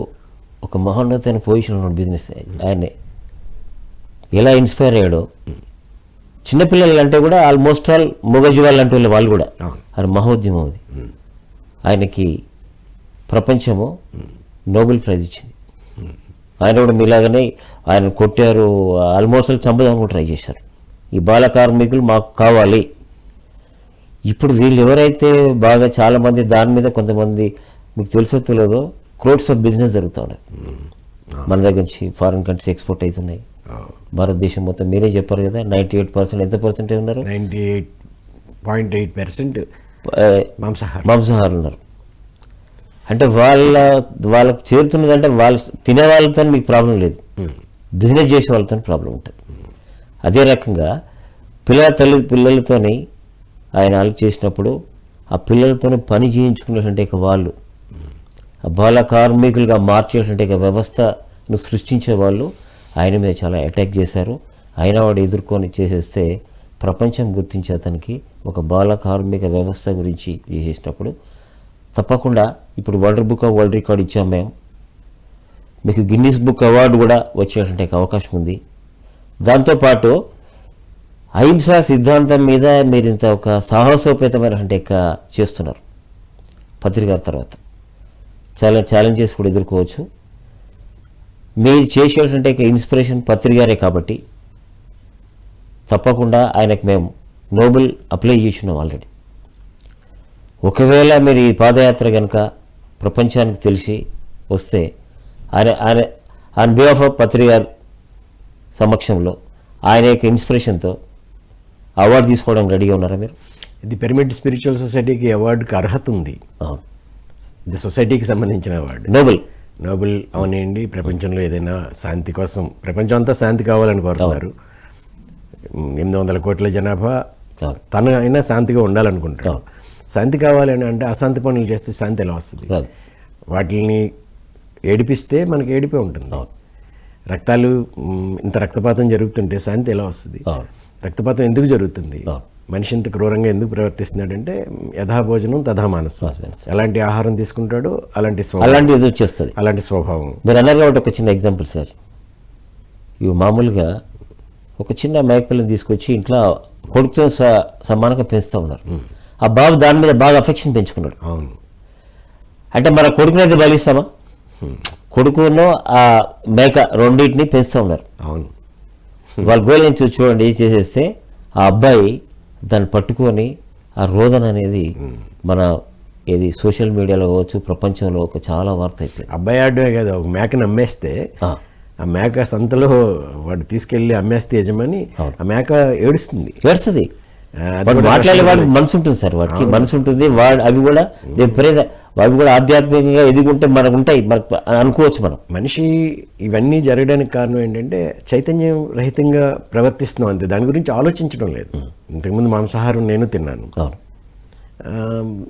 ఒక మహోన్నతమైన పొజిషన్ ఉన్న బిజినెస్, ఆయన్ని ఎలా ఇన్స్పైర్ అయ్యాడో చిన్నపిల్లలు అంటే కూడా ఆల్మోస్ట్ ఆల్ మూగజీవాలు అంటే వాళ్ళు కూడా అది మహోద్యమం. అది ఆయనకి ప్రపంచము నోబెల్ ప్రైజ్ ఇచ్చింది. ఆయన కూడా మీలాగానే ఆయన కొట్టారు, ఆల్మోస్ట్ చంపదామని కూడా ట్రై చేశారు. ఈ బాల కార్మికులు మాకు కావాలి. ఇప్పుడు వీళ్ళు ఎవరైతే బాగా చాలామంది దాని మీద కొంతమంది మీకు తెలుసో తెలియదో క్రోడ్స్ ఆఫ్ బిజినెస్ జరుగుతూ ఉన్నది. మన దగ్గర నుంచి ఫారిన్ కంట్రీస్ ఎక్స్పోర్ట్ అవుతున్నాయి. భారతదేశం మొత్తం మీరే చెప్పారు కదా 98% ఎంత పర్సెంటేజ్ ఉన్నారు? 98.8% మాంసాహారులు ఉన్నారు. అంటే వాళ్ళకు చేరుతున్నదంటే వాళ్ళు తినే వాళ్ళతో మీకు ప్రాబ్లం లేదు, బిజినెస్ చేసే వాళ్ళతో ప్రాబ్లం ఉంటుంది. అదే రకంగా పిల్లలతోని ఆయన అలర్ట్ చేసినప్పుడు ఆ పిల్లలతో పని చేయించుకున్నటువంటి వాళ్ళు బాల కార్మికులుగా మార్చేటువంటి వ్యవస్థను సృష్టించే వాళ్ళు ఆయన మీద చాలా అటాక్ చేశారు. అయినా వాడు ఎదుర్కొని చేసేస్తే ప్రపంచం గుర్తించే అతనికి ఒక బాల కార్మిక వ్యవస్థ గురించి చేసేసినప్పుడు తప్పకుండా ఇప్పుడు world book of world record ఇచ్చాం మేము, మీకు గిన్నిస్ బుక్ అవార్డు కూడా వచ్చేటువంటి అవకాశం ఉంది. దాంతోపాటు అహింసా సిద్ధాంతం మీద మీరు ఇంత ఒక సాహసోపేతమైనటువంటి చేస్తున్నారు. పత్రిక తర్వాత చాలా ఛాలెంజెస్ కూడా ఎదుర్కోవచ్చు. మీరు చేసేటువంటి ఇన్స్పిరేషన్ పత్రికారే కాబట్టి తప్పకుండా ఆయనకు మేము నోబెల్ అప్లై చేసినాం ఆల్రెడీ. ఒకవేళ మీరు ఈ పాదయాత్ర కనుక ప్రపంచానికి తెలిసి వస్తే ఆయన బిహాఫ్ ఆఫ్ పత్రిక సమక్షంలో ఆయన యొక్క ఇన్స్పిరేషన్తో అవార్డు తీసుకోవడానికి రెడీగా ఉన్నారా మీరు? ఇది పిరమిడ్ స్పిరిచువల్ సొసైటీకి అవార్డుకి అర్హత ఉంది. ఇది సొసైటీకి సంబంధించిన అవార్డు. నోబెల్ అవనండి. ప్రపంచంలో ఏదైనా శాంతి కోసం, ప్రపంచం అంతా శాంతి కావాలని కోరుతున్నారు. 800 కోట్ల జనాభా తన అయినా శాంతిగా ఉండాలనుకుంటారు. శాంతి కావాలని అంటే అశాంతి పనులు చేస్తే శాంతి ఎలా వస్తుంది? వాటిని ఏడిపిస్తే మనకి ఏడిపే ఉంటుంది. రక్తాలు ఇంత రక్తపాతం జరుగుతుంటే శాంతి ఎలా వస్తుంది? రక్తపాతం ఎందుకు జరుగుతుంది? మనిషి ఇంత క్రూరంగా ఎందుకు ప్రవర్తిస్తున్నాడంటే యథాభోజనం తథా మనస్సు. ఎలాంటి ఆహారం తీసుకుంటాడో అలాంటి వచ్చేస్తుంది, అలాంటి స్వభావం. మీరు అన్నారు కాబట్టి ఒక చిన్న ఎగ్జాంపుల్ సార్. ఇవి మామూలుగా ఒక చిన్న మేకపిల్లని తీసుకొచ్చి ఇంట్లో కొడుకుతో సమానంగా పెంచుతూ ఉన్నారు. ఆ బాబు దాని మీద బాగా అఫెక్షన్ పెంచుకున్నాడు. అవును. అంటే మన కొడుకునైతే బలిస్తామా? కొడుకును ఆ మేక రెండింటిని పెంచుతూ ఉన్నారు. అవును. వాళ్ళ గోల్ నుంచి చూడండి చేసేస్తే ఆ అబ్బాయి దాన్ని పట్టుకొని ఆ రోదన అనేది మన ఏది సోషల్ మీడియాలో కావచ్చు, ప్రపంచంలో ఒక చాలా వార్త అయిపోయింది. అబ్బాయి ఆడమే కదా, ఒక మేకను అమ్మేస్తే ఆ మేక సంతలో వాడు తీసుకెళ్ళి అమ్మేస్తే యజమాని ఆ మేక ఏడుస్తుంది. మాట్లాడే వాడికి మనసు ఉంటుంది సార్, వాడికి మనసు ఉంటుంది. అవి కూడా అవి కూడా ఆధ్యాత్మికంగా ఎదుగుంటే మనకు ఉంటాయి, మనకు అనుకోవచ్చు. మనం మనిషి ఇవన్నీ జరగడానికి కారణం ఏంటంటే చైతన్యం రహితంగా ప్రవర్తిస్తున్నాం అంతే, దాని గురించి ఆలోచించడం లేదు. ఇంతకుముందు మాంసాహారం నేను తిన్నాను,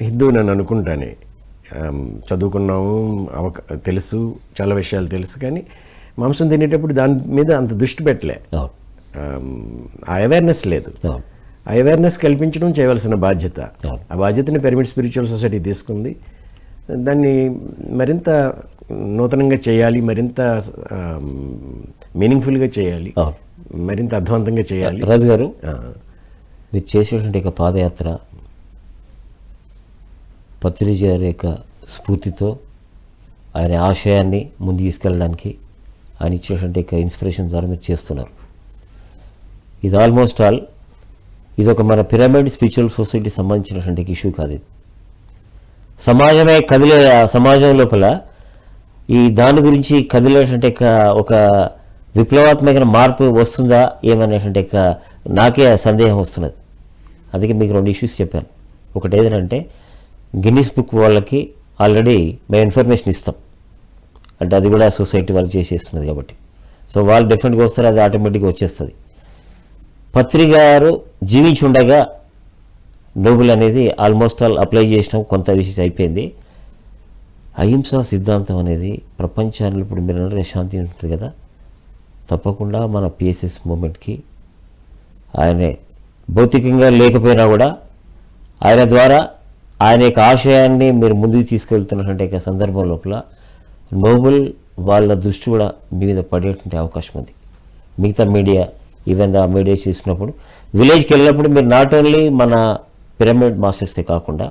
హిందూ నన్ను అనుకుంటానే, చదువుకున్నాము, తెలుసు, చాలా విషయాలు తెలుసు. కానీ మాంసం తినేటప్పుడు దాని మీద అంత దృష్టి పెట్టలే, ఆ అవేర్నెస్ లేదు. ఆ అవేర్నెస్ కల్పించడం చేయవలసిన బాధ్యత. ఆ బాధ్యతని పిరమిడ్ స్పిరిచువల్ సొసైటీ తీసుకుంది. దాన్ని మరింత నూతనంగా చేయాలి, మరింత మీనింగ్ఫుల్గా చేయాలి, మరింత అర్థవంతంగా చేయాలి. రాజు గారు, మీరు చేసేటువంటి ఒక పాదయాత్ర పత్రిజీ గారి యొక్క స్ఫూర్తితో ఆయన ఆశయాన్ని ముందు తీసుకెళ్ళడానికి ఆయన ఇచ్చేటువంటి ఒక ఇన్స్పిరేషన్ ద్వారా మీరు చేస్తున్నారు. ఇది ఆల్మోస్ట్ ఆల్ ఇది ఒక మన పిరమిడ్ స్పిరిచువల్ సొసైటీ సంబంధించినటువంటి ఇష్యూ కాదు. ఇది సమాజమే కదిలే, సమాజం లోపల ఈ దాని గురించి కదిలేటువంటి ఒక విప్లవాత్మకమైన మార్పు వస్తుందా ఏమనేటువంటి నాకే సందేహం వస్తున్నది. అందుకే మీకు 2 ఇష్యూస్ చెప్పాను. ఒకటి ఏదంటే గిన్నిస్ బుక్ వాళ్ళకి ఆల్రెడీ మేము ఇన్ఫర్మేషన్ ఇస్తాం, అంటే అది కూడా సొసైటీ వాళ్ళు చేసేస్తున్నది కాబట్టి, సో వాళ్ళు డెఫినెట్గా వస్తారు, అది ఆటోమేటిక్గా వచ్చేస్తుంది. పత్రిక గారు జీవించి ఉండగా నోబెల్ అనేది ఆల్మోస్ట్ ఆల్ అప్లై చేసినాం, కొంత విషయం అయిపోయింది. అహింసా సిద్ధాంతం అనేది ప్రపంచాన్ని ఇప్పుడు మీరు అంటే శాంతి ఉంటుంది కదా, తప్పకుండా మన పిఎస్ఎస్ మూమెంట్కి ఆయనే భౌతికంగా లేకపోయినా కూడా ఆయన ద్వారా ఆయన యొక్క ఆశయాన్ని మీరు ముందుకు తీసుకెళ్తున్నటువంటి సందర్భం లోపల నోబెల్ వాళ్ళ దృష్టి కూడా మీ మీద పడేటువంటి అవకాశం ఉంది. మిగతా మీడియా ఈవెన్ ఆ మీడియా చూసినప్పుడు విలేజ్కి వెళ్ళినప్పుడు మీరు నాట్ ఓన్లీ మన పిరమిడ్ మాస్టర్సే కాకుండా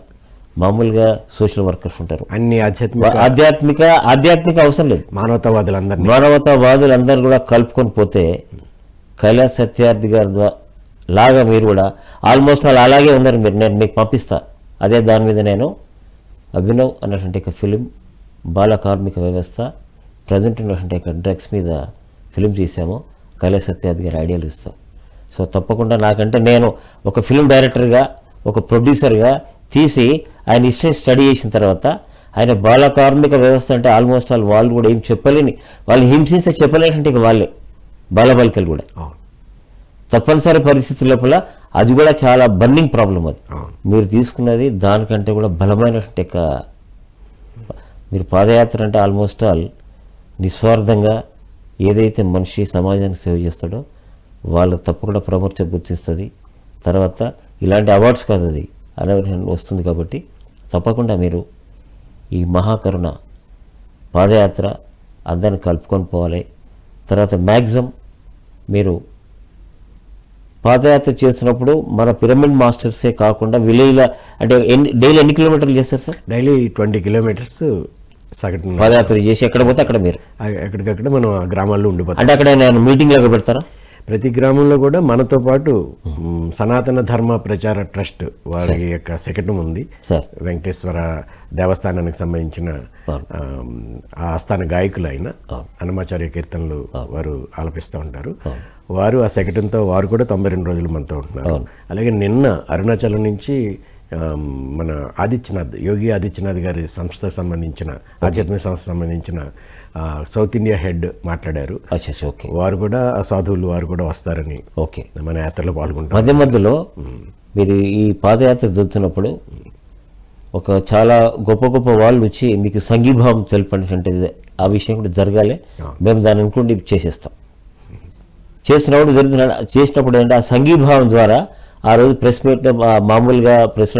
మామూలుగా సోషల్ వర్కర్స్ ఉంటారు, అన్ని ఆధ్యాత్మిక అవసరం లేదు, మానవతావాదులందరూ కూడా కలుపుకొని పోతే కైలాస్ సత్యార్థి గారి లాగా మీరు కూడా ఆల్మోస్ట్ అలాగే ఉన్నారు మీరు. నేను మీకు పంపిస్తా అదే దాని మీద నేను అభినవ్ అన్నటువంటి ఒక ఫిలిం బాల కార్మిక వ్యవస్థ ప్రజెంట్ ఉన్నటువంటి ఒక డ్రగ్స్ మీద ఫిలిం తీసాము. కైలాస్ సత్యార్థి గారి ఐడియాలు ఇస్తాం. సో తప్పకుండా నాకంటే నేను ఒక ఫిలిం డైరెక్టర్గా ఒక ప్రొడ్యూసర్గా తీసి ఆయన హిస్టరీ స్టడీ చేసిన తర్వాత ఆయన బాల కార్మిక వ్యవస్థ అంటే ఆల్మోస్ట్ వాళ్ళు కూడా ఏం చెప్పలేని, వాళ్ళు హింసించే చెప్పలేనటువంటి వాళ్ళే బాలబాలికలు కూడా. తప్పనిసరి పరిస్థితుల లోపల అది కూడా చాలా బర్నింగ్ ప్రాబ్లం. అది మీరు తీసుకున్నది దానికంటే కూడా బలమైనటువంటి మీరు పాదయాత్ర అంటే ఆల్మోస్ట్ నిస్వార్థంగా ఏదైతే మనిషి సమాజానికి సేవ చేస్తాడో వాళ్ళు తప్పకుండా ప్రభుత్వం గుర్తిస్తుంది. తర్వాత ఇలాంటి అవార్డ్స్ కాదు అది అనేది వస్తుంది. కాబట్టి తప్పకుండా మీరు ఈ మహాకరుణ పాదయాత్ర అందరిని కలుపుకొని పోవాలి. తర్వాత మ్యాక్సిమం మీరు పాదయాత్ర చేస్తున్నప్పుడు మన పిరమిడ్ మాస్టర్సే కాకుండా విలేజ్లో అంటే డైలీ ఎన్ని కిలోమీటర్లు చేస్తారు సార్? డైలీ 20 కిలోమీటర్స్ సగటున పాదయాత్ర చేసి ఎక్కడ పోతే అక్కడ మీరు ఎక్కడికక్కడ మనం గ్రామాల్లో ఉండిపోతాం. అంటే అక్కడ నేను మీటింగ్ లాగా పెడతారా? ప్రతి గ్రామంలో కూడా మనతో పాటు సనాతన ధర్మ ప్రచార ట్రస్ట్ వారి యొక్క శకటం ఉంది సార్. వెంకటేశ్వర దేవస్థానానికి సంబంధించిన ఆ ఆస్థాన గాయకులు అయిన హనుమాచార్య కీర్తనలు వారు ఆలపిస్తూ ఉంటారు. వారు ఆ శకటంతో వారు కూడా 92 రోజులు మనతో ఉంటున్నారు. అలాగే నిన్న అరుణాచలం నుంచి మన యోగి ఆదిత్యనాథ్ గారి సంస్థకు సంబంధించిన ఆధ్యాత్మిక సంస్థకు సంబంధించిన సౌత్ ఇండియా హెడ్ మాట్లాడారు. వారు కూడా ఆ సాధువులు వారు కూడా వస్తారని మన యాత్రలో పాల్గొంటారు. మధ్యలో మీరు ఈ పాదయాత్ర జరుగుతున్నప్పుడు ఒక చాలా గొప్ప వాళ్ళు వచ్చి మీకు సంఘీభావం తెలపండి, ఆ విషయం కూడా జరగాలి. మేము దాన్ని అనుకుంటే చేసేస్తాం. చేసినప్పుడు ఏంటంటే ఆ సంఘీభావం ద్వారా ఆ రోజు ప్రెస్ మీట్ మామూలుగా ప్రెస్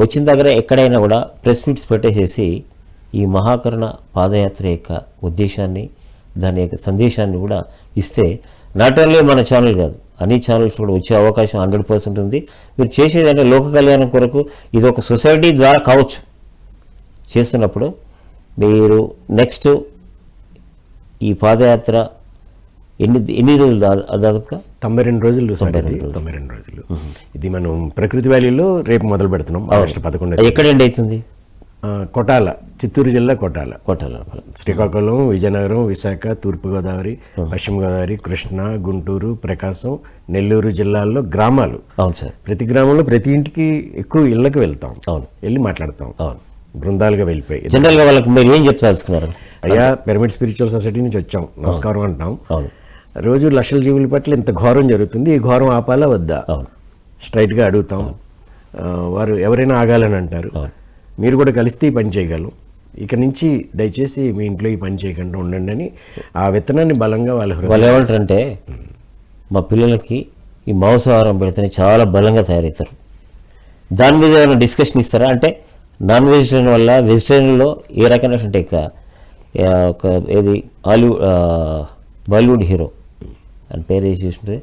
వచ్చిన దగ్గర ఎక్కడైనా కూడా ప్రెస్ మీట్స్ పెట్టేసేసి ఈ మహాకరుణ పాదయాత్ర యొక్క ఉద్దేశాన్ని దాని యొక్క సందేశాన్ని కూడా ఇస్తే నాట్ ఓన్లీ మన ఛానల్ కాదు అన్ని ఛానల్స్ కూడా వచ్చే అవకాశం 100% ఉంది. మీరు చేసేది అంటే లోక కళ్యాణం కొరకు ఇది ఒక సొసైటీ ద్వారా కావచ్చు. చేస్తున్నప్పుడు మీరు నెక్స్ట్ ఈ పాదయాత్ర ఎన్ని రోజులు దాదాపుగా 92 రోజులు. 92 రోజులు. ఇది మనం ప్రకృతి వ్యాలీలో రేపు మొదలు పెడుతున్నాం. ఆగస్టు 11. ఎక్కడ ఎండ్ అవుతుంది? కొటాల, చిత్తూరు జిల్లా కొటాల, శ్రీకాకుళం, విజయనగరం, విశాఖ, తూర్పుగోదావరి, పశ్చిమ గోదావరి, కృష్ణా, గుంటూరు, ప్రకాశం, నెల్లూరు జిల్లాల్లో గ్రామాలు. అవును సార్. ప్రతి గ్రామంలో ప్రతి ఇంటికి ఎక్కువ ఇళ్ళకి వెళ్తాం. అవును, వెళ్ళి మాట్లాడతాం. అవును, బృందాలుగా వెళ్ళిపోయి జనరల్గా వాళ్ళకి మీరు ఏం చెప్తారు? అయ్యా పిరమిడ్ స్పిరిచువల్ సొసైటీ నుంచి వచ్చాం, నమస్కారం అంటాం. రోజు లక్షల జీవుల పట్ల ఇంత ఘోరం జరుగుతుంది, ఈ ఘోరం ఆపాలా వద్దా స్ట్రైట్గా అడుగుతాం. వారు ఎవరైనా ఆగాలని అంటారు. మీరు కూడా కలిస్తే ఈ పని చేయగలం, ఇక నుంచి దయచేసి మీ ఇంట్లో ఈ పని చేయకుండా ఉండండి అని ఆ విత్తనాన్ని బలంగా వాళ్ళు ఏమంటారంటే మా పిల్లలకి ఈ మాంసాహారం పెడితేనే చాలా బలంగా తయారవుతారు. దాని మీద ఏమైనా డిస్కషన్ ఇస్తారా? అంటే నాన్ వెజిటేరియన్ వల్ల వెజిటేరియన్లో ఏ రకమైనటువంటి ఒక ఏది బాలీవుడ్ హీరో ఆయన పేరు వేసి చూస్తుంటే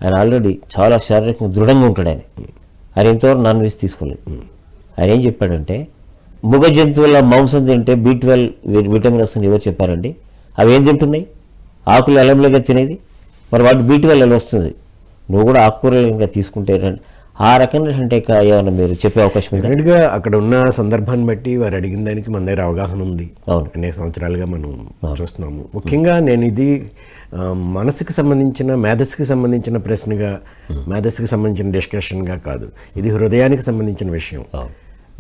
ఆయన ఆల్రెడీ చాలా శారీరకంగా దృఢంగా ఉంటాడు. ఆయన ఇంతవరకు నాన్ వెజ్ తీసుకోలేదు. ఆయన ఏం చెప్పాడంటే మృగ జంతువుల మాంసం తింటే B12 విటమిన్ వస్తుంది. ఎవరు చెప్పారండి? అవి ఏం తింటున్నాయి? ఆకులు అలంలోగా తినేది, మరి వాటి B12 ఎలా వస్తుంది? నువ్వు కూడా ఆకుకూరలుగా తీసుకుంటే ఆ రకంగా అంటే ఏమన్నా మీరు చెప్పే అవకాశం ఉంది? డెఫినెట్గా అక్కడ ఉన్న సందర్భాన్ని బట్టి వారు అడిగిన దానికి మన దగ్గర అవగాహన ఉంది. అనేక సంవత్సరాలుగా మనం చూస్తున్నాము. ముఖ్యంగా నేను ఇది మనసుకు సంబంధించిన మేధస్సుకి సంబంధించిన ప్రశ్నగా, మేధస్సుకి సంబంధించిన డిస్కషన్గా కాదు, ఇది హృదయానికి సంబంధించిన విషయం.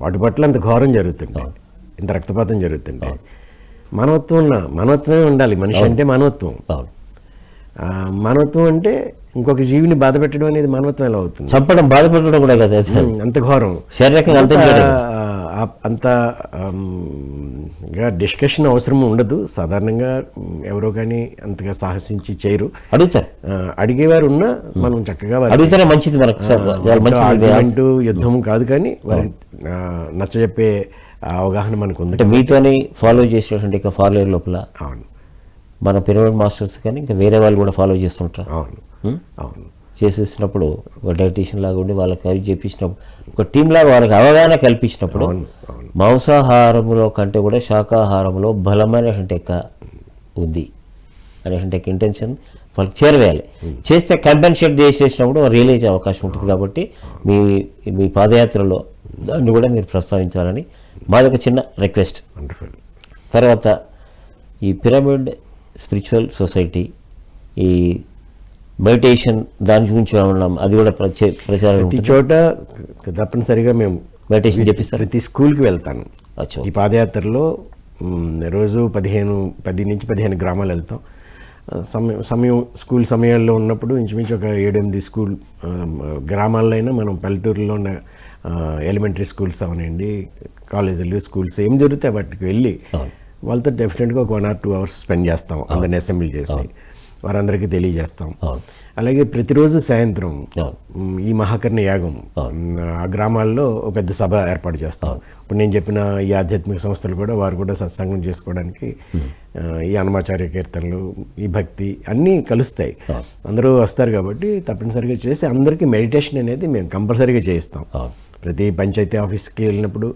వాటి పట్ల అంత ఘోరం జరుగుతుంది, ఇంత రక్తపాతం జరుగుతుంది. మానవత్వమే ఉండాలి. మనిషి అంటే మానవత్వం. మానవత్వం అంటే ఇంకొక జీవిని బాధ పెట్టడం అనేది మానవత్వం ఎలా అవుతుంది? చంపడం, బాధ పెట్టడం కూడా కదా, అంత ఘోరం. అంతగా డిస్కషన్ అవసరం ఉండదు. సాధారణంగా ఎవరో కానీ అంతగా సాహసించి చేయరు. అడిగేవారు ఉన్నా మనం చక్కగా అడుగుతారే మంచిది. మనకు యుద్ధం కాదు, కానీ వారికి నచ్చజెప్పే అవగాహన మనకు ఉంది. మీతోని ఫాలో చేసేటువంటి ఫాలోయర్ లోపల మన పిరమిడ్ మాస్టర్స్ కానీ ఇంకా వేరే వాళ్ళు కూడా ఫాలో చేస్తుంటారు. అవును. చేసేసినప్పుడు ఒక డైటీషియన్ లాగా ఉండి వాళ్ళకి అవి చేపించినప్పుడు ఒక టీం లాగా వాళ్ళకి అవగాహన కల్పించినప్పుడు మాంసాహారంలో కంటే కూడా శాకాహారంలో బలమైనటువంటి ఉంది అనేటువంటి ఇంటెన్షన్ వాళ్ళకి చేరవేయాలి. చేస్తే కంపెన్సేట్ చేసేసినప్పుడు రియలైజ్ అయ్యే అవకాశం ఉంటుంది. కాబట్టి మీ పాదయాత్రలో దాన్ని కూడా మీరు ప్రస్తావించాలని మాదొక చిన్న రిక్వెస్ట్. తర్వాత ఈ పిరమిడ్ స్పిరిచువల్ సొసైటీ, ఈ మెడిటేషన్ దాని గురించి ఏమన్నాం, అది కూడా ప్రచారం ప్రతి చోట తప్పనిసరిగా మేము మెడిటేషన్ చెప్పిస్తారు. ప్రతి స్కూల్కి వెళ్తాను. ఈ పాదయాత్రలో రోజు 10 నుంచి 15 గ్రామాలు వెళ్తాం. సమయం స్కూల్ సమయాల్లో ఉన్నప్పుడు ఇంచుమించు ఒక 7-8 స్కూల్ గ్రామాల్లో అయినా మనం పల్లెటూరులో ఉన్న ఎలిమెంటరీ స్కూల్స్ అవనండి, కాలేజీలు, స్కూల్స్ ఏం జరుగుతాయి వాటికి వెళ్ళి వాళ్ళతో డెఫినెట్గా ఒక 1 or 2 hours స్పెండ్ చేస్తాం. అందరిని అసెంబ్లీ చేసి వారందరికీ తెలియజేస్తాం. అలాగే ప్రతిరోజు సాయంత్రం ఈ మహాకర్ణ యాగం ఆ గ్రామాల్లో ఒక పెద్ద సభ ఏర్పాటు చేస్తాం. ఇప్పుడు నేను చెప్పిన ఈ ఆధ్యాత్మిక సంస్థలు కూడా వారు కూడా సత్సంగం చేసుకోవడానికి ఈ అన్నమాచార్య కీర్తనలు, ఈ భక్తి అన్నీ కలుస్తాయి. అందరూ వస్తారు కాబట్టి తప్పనిసరిగా చేసి అందరికీ మెడిటేషన్ అనేది మేము కంపల్సరీగా చేయిస్తాం. ప్రతి పంచాయతీ ఆఫీస్కి వెళ్ళినప్పుడు,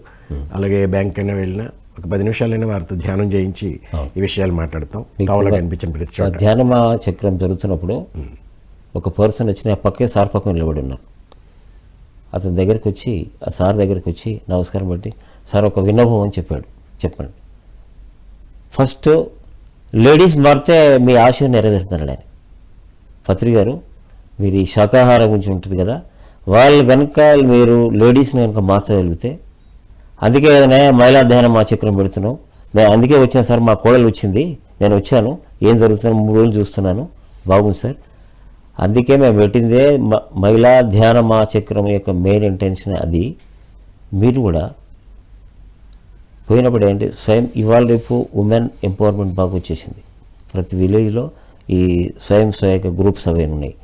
అలాగే బ్యాంక్ అయినా వెళ్ళినా ఒక 10 నిమిషాలైనా వారితో ధ్యానం చేయించి ఈ విషయాలు మాట్లాడతాం. కావాలని అనిపించిన ప్రతి చోట ధ్యానమా చక్రం జరుగుతున్నప్పుడు ఒక పర్సన్ వచ్చి ఆ పక్కే సార్ పక్కన నిలబడి ఉన్నాను. అతని దగ్గరికి వచ్చి, ఆ సార్ దగ్గరికి వచ్చి నమస్కారం పెట్టి, సార్ ఒక విన్నపం అని చెప్పండి. ఫస్ట్ లేడీస్ మారితే మీ ఆశ నెరవేరుతున్నాడు ఆయన. పత్రి గారు, మీరు ఈ శాకాహారం గురించి ఉంటుంది కదా, వాళ్ళు కనుక మీరు లేడీస్ని కనుక మార్చగలిగితే, అందుకే ఏదైనా మహిళా ధ్యానం మా చక్రం పెడుతున్నాం, నేను అందుకే వచ్చాను సార్, మా కోడలు వచ్చింది, నేను వచ్చాను, ఏం జరుగుతుందో 3 రోజులు చూస్తున్నాను, బాగుంది సార్, అందుకే మేము పెట్టిందే మహిళా ధ్యాన మా చక్రం యొక్క మెయిన్ ఇంటెన్షన్ అది. మీరు కూడా పోయినప్పుడు ఏంటి, స్వయం ఇవాళ రేపు ఉమెన్ ఎంపవర్మెంట్ బాగా వచ్చేసింది. ప్రతి విలేజ్లో ఈ స్వయం సహాయక గ్రూప్స్ అవి ఉన్నాయి,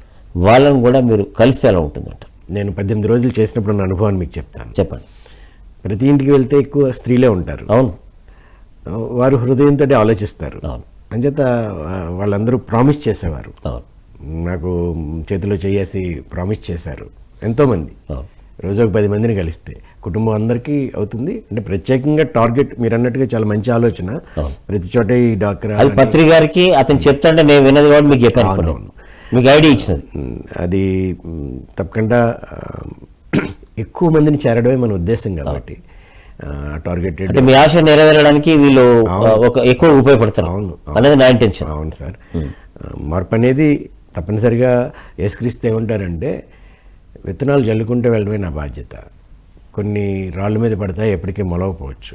వాళ్ళని కూడా మీరు కలిస్తే ఎలా ఉంటుందంట. నేను 18 రోజులు చేసినప్పుడు ఉన్న అనుభవాన్ని మీకు చెప్తాను. చెప్పండి. ప్రతి ఇంటికి వెళ్తే ఎక్కువ స్త్రీలే ఉంటారు. అవును, వారు హృదయంతో ఆలోచిస్తారు. అవును, అంచేత వాళ్ళందరూ ప్రామిస్ చేసేవారు. అవును, నాకు చేతిలో చేసి ప్రామిస్ చేశారు ఎంతోమంది. అవును, రోజు ఒక 10 మందిని కలిస్తే కుటుంబం అందరికీ అవుతుంది. అంటే ప్రత్యేకంగా టార్గెట్ మీరు అన్నట్టుగా చాలా మంచి ఆలోచన. ప్రతి చోట ఈ డాక్టర్ అది పత్రి గారికి అతను చెప్తాంటే నేను విన్నది కూడా మీకు చెప్పాను, మీకు ఐడియా ఇచ్చినది. అది తప్పకుండా ఎక్కువ మందిని చేరడమే మన ఉద్దేశం కాబట్టి టార్గెటెడ్ అంటే మీ ఆశ నెరవేరడానికి వీళ్ళు ఎక్కువ ఉపయోగపడతారు. అవును అనేది నా ఇంటెన్షన్. అవును సార్. మార్పు అనేది తప్పనిసరిగా యేసుక్రీస్తు ఏమంటారంటే, విత్తనాలు జల్లుకుంటే వెళ్ళడమే నా బాధ్యత, కొన్ని రాళ్ళ మీద పడతాయి, ఎప్పటికీ మొలవపోవచ్చు,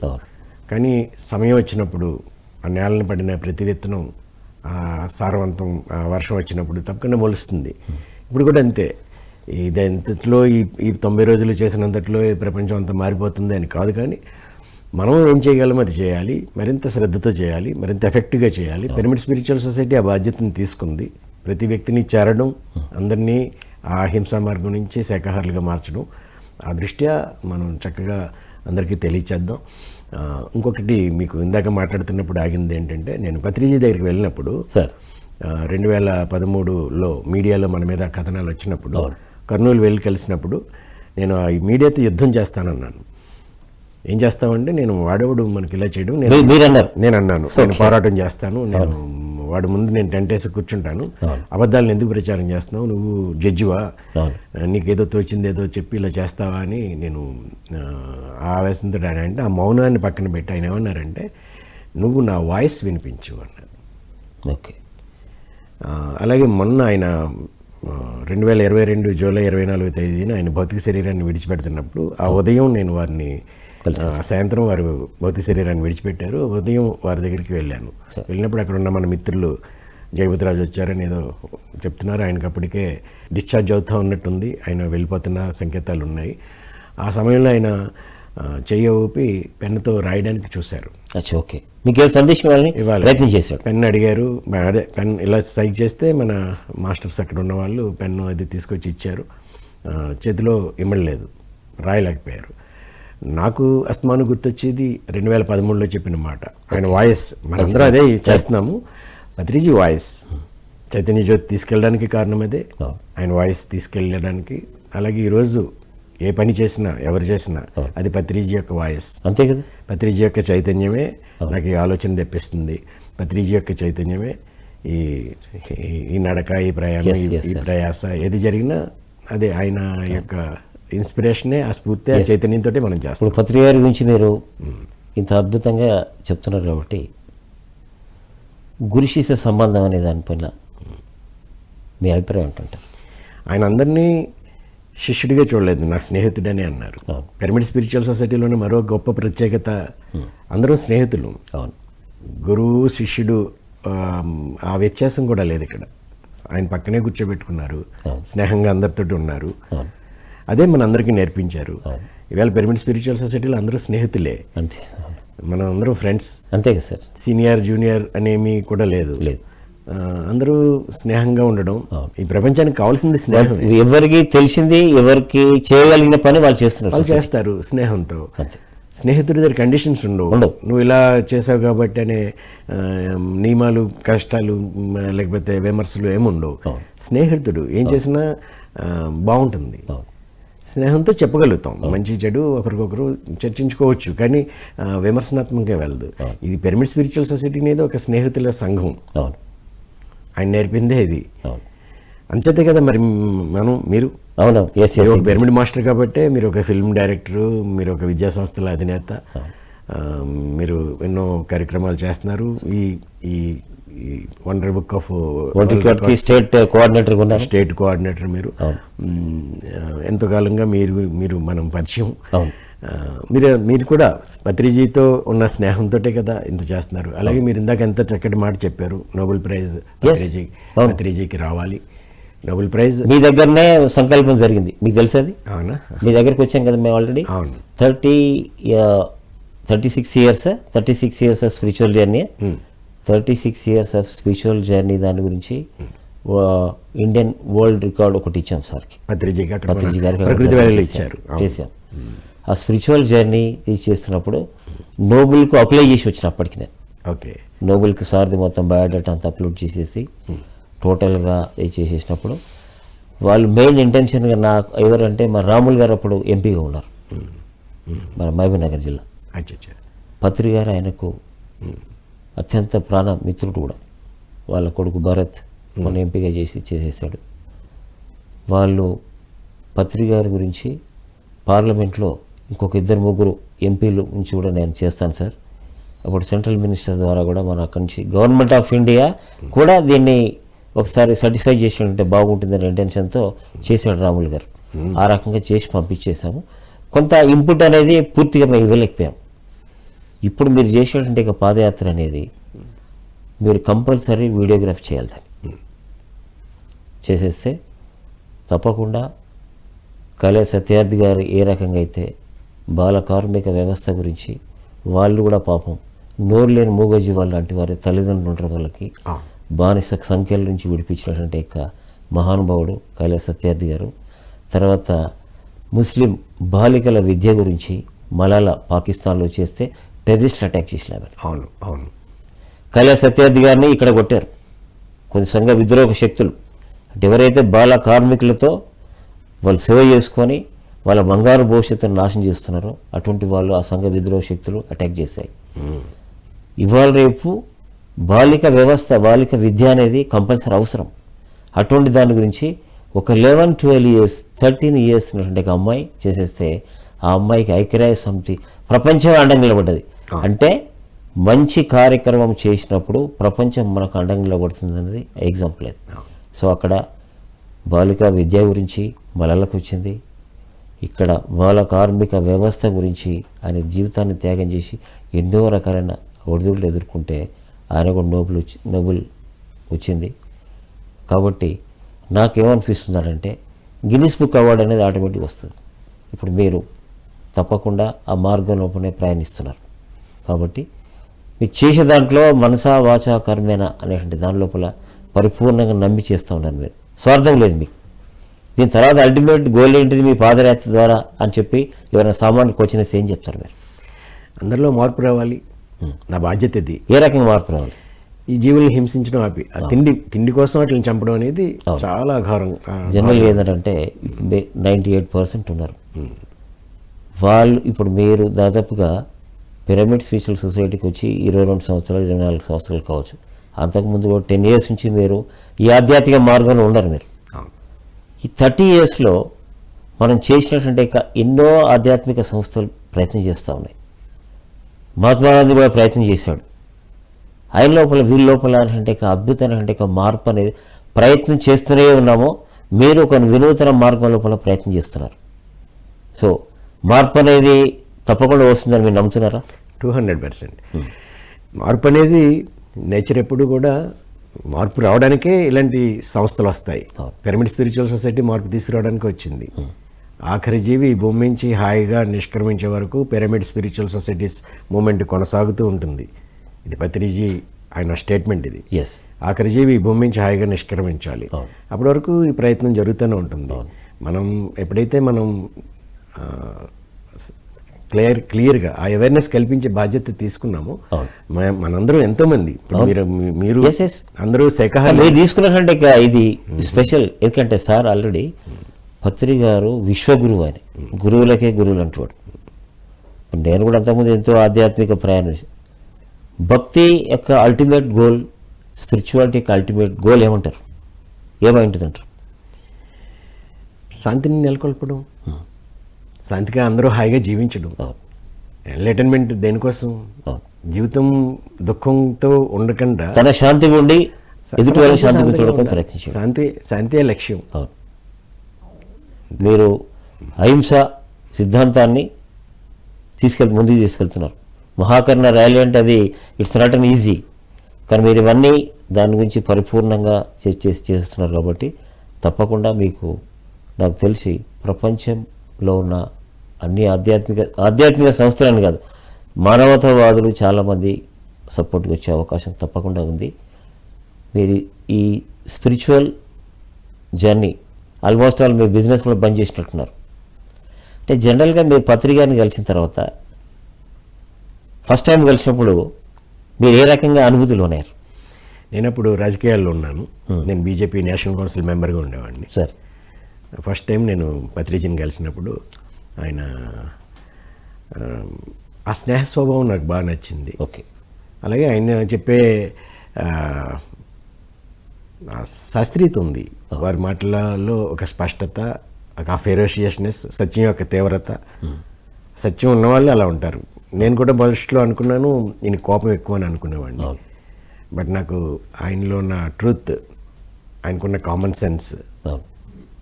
కానీ సమయం వచ్చినప్పుడు ఆ నేలను పడిన ప్రతి విత్తనం సారవంతం వర్షం వచ్చినప్పుడు తప్పకుండా మొలుస్తుంది. ఇప్పుడు కూడా అంతే. ఇదంతట్లో ఈ 90 రోజులు చేసినంతట్లో ఈ ప్రపంచం అంతా మారిపోతుంది అని కాదు, కానీ మనం ఏం చేయగలమో అది చేయాలి, మరింత శ్రద్ధతో చేయాలి, మరింత ఎఫెక్టివ్గా చేయాలి. పిరమిడ్ స్పిరిచువల్ సొసైటీ ఆ బాధ్యతను తీసుకుంది. ప్రతి వ్యక్తిని చేరడం, అందరినీ ఆ అహింసా మార్గం నుంచి శాకాహారులుగా మార్చడం, ఆ దృష్ట్యా మనం చక్కగా అందరికీ తెలియచేద్దాం. ఇంకొకటి మీకు ఇందాక మాట్లాడుతున్నప్పుడు ఆగింది ఏంటంటే, నేను పత్రిజీ దగ్గరికి వెళ్ళినప్పుడు సార్ 2013లో మీడియాలో మన మీద కథనాలు వచ్చినప్పుడు కర్నూలు వెళ్ళి కలిసినప్పుడు నేను ఈ మీడియాతో యుద్ధం చేస్తానన్నాను. ఏం చేస్తామంటే, నేను వాడేవాడు మనకి ఇలా చేయడం నేను అన్నాను, నేను పోరాటం చేస్తాను, నేను వాడి ముందు నేను టెంట్ వేసి కూర్చుంటాను, అబద్ధాలను ఎందుకు ప్రచారం చేస్తున్నావు, నువ్వు జడ్జివా, నీకేదో తోచింది ఏదో చెప్పి ఇలా చేస్తావా అని నేను ఆవేశంతో అంటే ఆ మౌనాన్ని పక్కన పెట్టి ఆయన ఏమన్నారంటే, నువ్వు నా వాయిస్ వినిపించు అన్నారు. ఓకే. అలాగే మొన్న ఆయన 2022 జూలై 24వ తేదీన ఆయన భౌతిక శరీరాన్ని విడిచిపెడుతున్నప్పుడు ఆ ఉదయం నేను వారిని సాయంత్రం వారు భౌతిక శరీరాన్ని విడిచిపెట్టారు. ఉదయం వారి దగ్గరికి వెళ్ళాను. వెళ్ళినప్పుడు అక్కడ ఉన్న మన మిత్రులు జగపతిరాజు వచ్చారని ఏదో చెప్తున్నారు. ఆయనకు అప్పటికే డిశ్చార్జ్ అవుతూ ఉన్నట్టుంది, ఆయన వెళ్ళిపోతున్న సంకేతాలు ఉన్నాయి. ఆ సమయంలో ఆయన చెయ్యి ఊపి పెన్నుతో రాయడానికి చూశారు. ఓకే, మీకు సందేశం ప్రయత్నం చేశారు. పెన్ అడిగారు, అదే పెన్ ఇలా సైజ్ చేస్తే మన మాస్టర్స్ అక్కడ ఉన్న వాళ్ళు పెన్ను అది తీసుకొచ్చి ఇచ్చారు. చేతిలో ఇమ్మడలేదు, రాయలేకపోయారు. నాకు అస్తమాను గుర్తొచ్చేది 2013లో చెప్పిన మాట, ఆయన వాయిస్. మనందరూ అదే చేస్తున్నాము. పత్రిజీ వాయిస్ చైతన్య జ్యోతి తీసుకెళ్ళడానికి కారణం అదే, అవును. ఆయన వాయిస్ తీసుకెళ్ళడానికి. అలాగే ఈరోజు ఏ పని చేసినా ఎవరు చేసినా అది పత్రిజీ యొక్క వాయిస్, అంతే కదా. పత్రిజీ యొక్క చైతన్యమే నాకు ఈ ఆలోచన తెప్పిస్తుంది. పత్రిజీ యొక్క చైతన్యమే ఈ ఈ నడక, ఈ ప్రయాణం, Yes, yes, ఈ sir. ప్రయాస ఏది జరిగినా అదే ఆయన యొక్క ఇన్స్పిరేషనే, ఆ స్ఫూర్తి, ఆ చైతన్యంతో మనం చేస్తాం. ఇప్పుడు పత్రిక గారి గురించి మీరు ఇంత అద్భుతంగా చెప్తున్నారు కాబట్టి గురు శిష్య సంబంధం అనే దానిపైన మీ అభిప్రాయం ఏంటంటారు? ఆయన అందరినీ శిష్యుడిగా చూడలేదు, నాకు స్నేహితుడని అన్నారు. అవును. పిరమిడ్ స్పిరిచువల్ సొసైటీలోని మరో గొప్ప ప్రత్యేకత, అందరూ స్నేహితులు. అవును, గురువు శిష్యుడు ఆ వ్యత్యాసం కూడా లేదు ఇక్కడ. ఆయన పక్కనే కూర్చోబెట్టుకున్నారు, స్నేహంగా అందరితోటి ఉన్నారు. అవును, అదే మన అందరికీ నేర్పించారు. ఇవాళ పిరమిడ్ స్పిరిచువల్ సొసైటీలో అందరూ స్నేహితులే, అంతే. అవును, మనం అందరూ ఫ్రెండ్స్. అంతే కదా సార్. సీనియర్ జూనియర్ అనేమి కూడా లేదు. లేదు. అందరూ స్నేహంగా ఉండడం ఈ ప్రపంచానికి కావాల్సింది స్నేహం. ఎవరికి తెలిసింది, ఎవరికి చేయగలిగిన పని వాళ్ళు చేస్తున్నారు. వాళ్ళు చేస్తారు స్నేహంతో. అంతే. స్నేహితుడి దగ్గర కండిషన్స్ ఉండవు. నువ్వు ఇలా చేసావు కాబట్టి అనే నియమాలు, కష్టాలు, లేకపోతే విమర్శలు ఏముండవు. స్నేహితుడు ఏం చేసినా బాగుంటుంది. స్నేహంతో చెప్పగలుగుతాం, మంచి చెడు ఒకరికొకరు చర్చించుకోవచ్చు, కానీ విమర్శనాత్మకంగా వెళ్ళదు. ఇది పిరమిడ్ స్పిరిచువల్ సొసైటీ అనేది ఒక స్నేహితుల సంఘం. అవును, ఆయన నేర్పిందే ఇది. అవును, అంచేతే కదా మరి మీరు అవును. ఎస్, మీరు ఒక పిరమిడ్ మాస్టర్ కాబట్టి, మీరు ఒక ఫిల్మ్ డైరెక్టరు, మీరు ఒక విద్యా సంస్థల అధినేత, మీరు ఎన్నో కార్యక్రమాలు చేస్తున్నారు. ఈ ఈ wonder book of state coordinator ఉన్నారు. స్టేట్ కోఆర్డినేటర్ మీరు. ఎంతో కాలంగా మీరు మనం పరిచయం. మీరు కూడా పత్రిజీతో ఉన్న స్నేహంతో కదా ఇంత చేస్తున్నారు. అలాగే మీరు ఇందాక ఎంత చక్కటి మాట చెప్పారు, నోబెల్ ప్రైజ్ పత్రిజీకి రావాలి, నోబెల్ ప్రైజ్ మీ దగ్గరనే సంకల్పం జరిగింది, మీకు తెలుసు అది. అవునా? మీ దగ్గరికి వచ్చాం కదా మేము ఆల్రెడీ. అవును. 36 years of spiritual journey, 36 years of spiritual journey దాని గురించి ఇండియన్ వరల్డ్ రికార్డ్ ఒకటి ఇచ్చాం సార్కి. పత్రిజీ గారికి ప్రకృతి వేళలు ఇచ్చారు. చేసాం. ఆ స్పిరిచువల్ జర్నీ ఇది చేస్తున్నప్పుడు నోబెల్కు అప్లై చేసి వచ్చినప్పటికి నేను ఓకే నోబెల్కి సార్ది మొత్తం బయోడేటా అంతా అప్లోడ్ చేసేసి టోటల్గా ఇది చేసేసినప్పుడు వాళ్ళు మెయిన్ ఇంటెన్షన్గా నాకు ఎవరంటే మా రాములు గారు అప్పుడు ఎంపీగా ఉన్నారు, మన మహబూబ్నగర్ జిల్లా. పత్రి గారు ఆయనకు అత్యంత ప్రాణ మిత్రుడు కూడా. వాళ్ళ కొడుకు భరత్ మన ఎంపీగా చేసేసాడు. వాళ్ళు పత్రి గారి గురించి పార్లమెంట్లో ఇంకొక 2-3 ఎంపీలు నుంచి కూడా నేను చేస్తాను సార్. అప్పుడు సెంట్రల్ మినిస్టర్ ద్వారా కూడా మనం అక్కడి నుంచి గవర్నమెంట్ ఆఫ్ ఇండియా కూడా దీన్ని ఒకసారి సర్టిఫై చేసినట్టే బాగుంటుందనే ఇంటెన్షన్తో చేశాడు రాములు గారు. ఆ రకంగా చేసి పంపించేశాము. కొంత ఇన్పుట్ అనేది పూర్తిగా మేము ఇవ్వలేకపోయాం. ఇప్పుడు మీరు చేసేటువంటి ఇక పాదయాత్ర అనేది మీరు కంపల్సరీ వీడియోగ్రాఫ్ చేయాలి. దాన్ని చేసేస్తే తప్పకుండా కళా సత్యార్థి గారు ఏ రకంగా అయితే బాల కార్మిక వ్యవస్థ గురించి వాళ్ళు కూడా పాపం నోరు లేని మూగజీవాలు లాంటి వారి తల్లిదండ్రులు ఉంటారు, వాళ్ళకి బానిస సంఖ్యల నుంచి విడిపించినటువంటి యొక్క మహానుభావుడు కళా సత్యార్థి గారు. తర్వాత ముస్లిం బాలికల విద్య గురించి మలాలా పాకిస్తాన్లో చేస్తే టెర్రరిస్టులు అటాక్ చేసినారు. అవును అవును. కళా సత్యార్థి గారిని ఇక్కడ కొట్టారు కొన్ని సంఘ విద్రోహ శక్తులు. అంటే ఎవరైతే బాల కార్మికులతో వాళ్ళు సేవ చేసుకొని వాళ్ళ బంగారు భవిష్యత్తును నాశనం చేస్తున్నారో అటువంటి వాళ్ళు ఆ సంఘ విద్రోహ శక్తులు అటాక్ చేశాయి. ఇవాళ రేపు బాలిక వ్యవస్థ, బాలిక విద్య అనేది కంపల్సరీ అవసరం. అటువంటి దాని గురించి ఒక 11-12 ఇయర్స్ 13 ఇయర్స్ ఉన్నటువంటి ఒక అమ్మాయి చేసేస్తే ఆ అమ్మాయికి ఐక్యరాజ్య సమితి ప్రపంచం అండగా నిలబడ్డది. అంటే మంచి కార్యక్రమం చేసినప్పుడు ప్రపంచం మనకు అండగా నిలబడుతుంది అనేది ఎగ్జాంపుల్ అది. సో అక్కడ బాలికా విద్య గురించి మలలకు వచ్చింది. ఇక్కడ బాల కార్మిక వ్యవస్థ గురించి ఆయన జీవితాన్ని త్యాగం చేసి ఎన్నో రకాలైన ఒడిదుడులు ఎదుర్కొంటే ఆయన కూడా నోబెల్ వచ్చింది. కాబట్టి నాకేమనిపిస్తుందంటే గిన్నిస్ బుక్ అవార్డు అనేది ఆటోమేటిక్ వస్తుంది. ఇప్పుడు మీరు తప్పకుండా ఆ మార్గంలోనే ప్రయాణిస్తున్నారు కాబట్టి మీరు చేసే దాంట్లో మనసా వాచా కర్మేన అనేటువంటి దాని లోపల పరిపూర్ణంగా నమ్మి చేస్తూ ఉన్నారు. మీరు స్వార్థం లేదు మీకు. దీని తర్వాత అల్టిమేట్ గోల్ ఏంటిది మీ పాదయాత్ర ద్వారా అని చెప్పి ఎవరైనా సామాన్య క్వశ్చన్స్ ఏం చెప్తారు మీరు? అందరిలో మార్పు రావాలి, నా బాధ్యత ఇది. ఏ రకంగా మార్పు రావాలి? ఈ జీవుల్ని హింసించడం ఆపి ఆ తిండి కోసం వాటిని చంపడం అనేది చాలా ఘోరం. జనరల్ ఏంటంటే 98% ఉన్నారు వాళ్ళు. ఇప్పుడు మీరు దాదాపుగా పిరమిడ్ స్పిరిచువల్ సొసైటీకి వచ్చి 22 సంవత్సరాలు 24 సంవత్సరాలు కావచ్చు. అంతకుముందు 10 years నుంచి మీరు ఈ ఆధ్యాత్మిక మార్గంలో ఉన్నారు. మీరు ఈ 30 yearsలో మనం చేసినటువంటి ఎన్నో ఆధ్యాత్మిక సంస్థలు ప్రయత్నం చేస్తూ ఉన్నాయి. మహాత్మా గాంధీ కూడా ప్రయత్నం చేశాడు. ఆయన లోపల వీళ్ళ లోపల అంటే అద్భుతమైన మార్పు అనేది ప్రయత్నం చేస్తూనే ఉన్నామో, మీరు ఒక వినూతన మార్గం లోపల ప్రయత్నం చేస్తున్నారు. సో మార్పు అనేది తప్పకుండా వస్తుందని మీరు నమ్ముతున్నారా? 200%. మార్పు అనేది నేచర్ ఎప్పుడు కూడా మార్పు రావడానికే ఇలాంటి సంస్థలు వస్తాయి. పిరమిడ్ స్పిరిచువల్ సొసైటీ మార్పు తీసుకురావడానికి వచ్చింది. ఆఖరి జీవి ఈ భూమి నుంచి హాయిగా నిష్క్రమించే వరకు పిరమిడ్ స్పిరిచువల్ సొసైటీస్ మూమెంట్ కొనసాగుతూ ఉంటుంది. ఇది పత్రిజీ ఆయన స్టేట్మెంట్. ఇది ఆఖరి జీవి ఈ భూమి నుంచి హాయిగా నిష్క్రమించాలి. అప్పటి వరకు ఈ ప్రయత్నం జరుగుతూనే ఉంటుంది. మనం ఎప్పుడైతే మనం క్లియర్గా ఆ అవేర్నెస్ కల్పించే బాధ్యత తీసుకున్నాము. మనందరం ఎంతోమంది మీరు అందరూ శాఖాహారి తీసుకున్నట్టే ఇది స్పెషల్. ఎందుకంటే సార్ ఆల్రెడీ పత్రి గారు విశ్వగురువు అని, గురువులకే గురువులు అంటాడు. నేను కూడా అంతకుముందు ఎంతో ఆధ్యాత్మిక ప్రయాణం. భక్తి యొక్క అల్టిమేట్ గోల్, స్పిరిచువాలిటీ యొక్క అల్టిమేట్ గోల్ ఏమంటారు? ఏమైంటుంది అంటారు? శాంతిని నెలకొల్పడం, శాంతిగా అందరూ హాయిగా జీవించడం. ఎంటర్టైన్మెంట్ దేనికోసం? జీవితం దుఃఖంతో ఉండకుండా తన శాంతి ఉండి ఎదుటి వాళ్ళ శాంతి చూడకుండా ప్రయత్నించారు. శాంతి లక్ష్యం. మీరు అహింస సిద్ధాంతాన్ని ముందుకు తీసుకెళ్తున్నారు. మహాకర్ణ ర్యాలీ అంటే అది ఇట్స్ నాట్ అన్ ఈజీ, కానీ మీరు ఇవన్నీ దాని గురించి పరిపూర్ణంగా చేస్తున్నారు కాబట్టి తప్పకుండా మీకు, నాకు తెలిసి ప్రపంచంలో ఉన్న అన్ని ఆధ్యాత్మిక సంస్థలని కాదు, మానవతావాదులు చాలామంది సపోర్ట్కి వచ్చే అవకాశం తప్పకుండా ఉంది. మీరు ఈ స్పిరిచువల్ జర్నీ ఆల్మోస్ట్ ఆల్ మీ బిజినెస్లో బంద్ చేసినట్టున్నారు. అంటే జనరల్గా మీరు పత్రికని కలిసిన తర్వాత ఫస్ట్ టైం కలిసినప్పుడు మీరు ఏ రకంగా అనుభూతిలో ఉన్నారు? నేను అప్పుడు రాజకీయాల్లో ఉన్నాను. నేను బీజేపీ నేషనల్ కౌన్సిల్ మెంబర్గా ఉండేవాడిని. సార్ ఫస్ట్ టైం నేను పత్రిజీని కలిసినప్పుడు ఆయన ఆ స్నేహ స్వభావం నాకు బాగా నచ్చింది. ఓకే. అలాగే ఆయన చెప్పే శాస్త్రీయత ఉంది. వారి మాటలలో ఒక స్పష్టత, ఒక ఫెరోషియస్నెస్, సత్యం యొక్క తీవ్రత. సత్యం ఉన్నవాళ్ళు అలా ఉంటారు. నేను కూడా మొదట్లో అనుకున్నాను ఈయన కోపం ఎక్కువ అని అనుకునేవాడిని. బట్ నాకు ఆయనలో ఉన్న ట్రూత్, ఆయనకున్న కామన్ సెన్స్,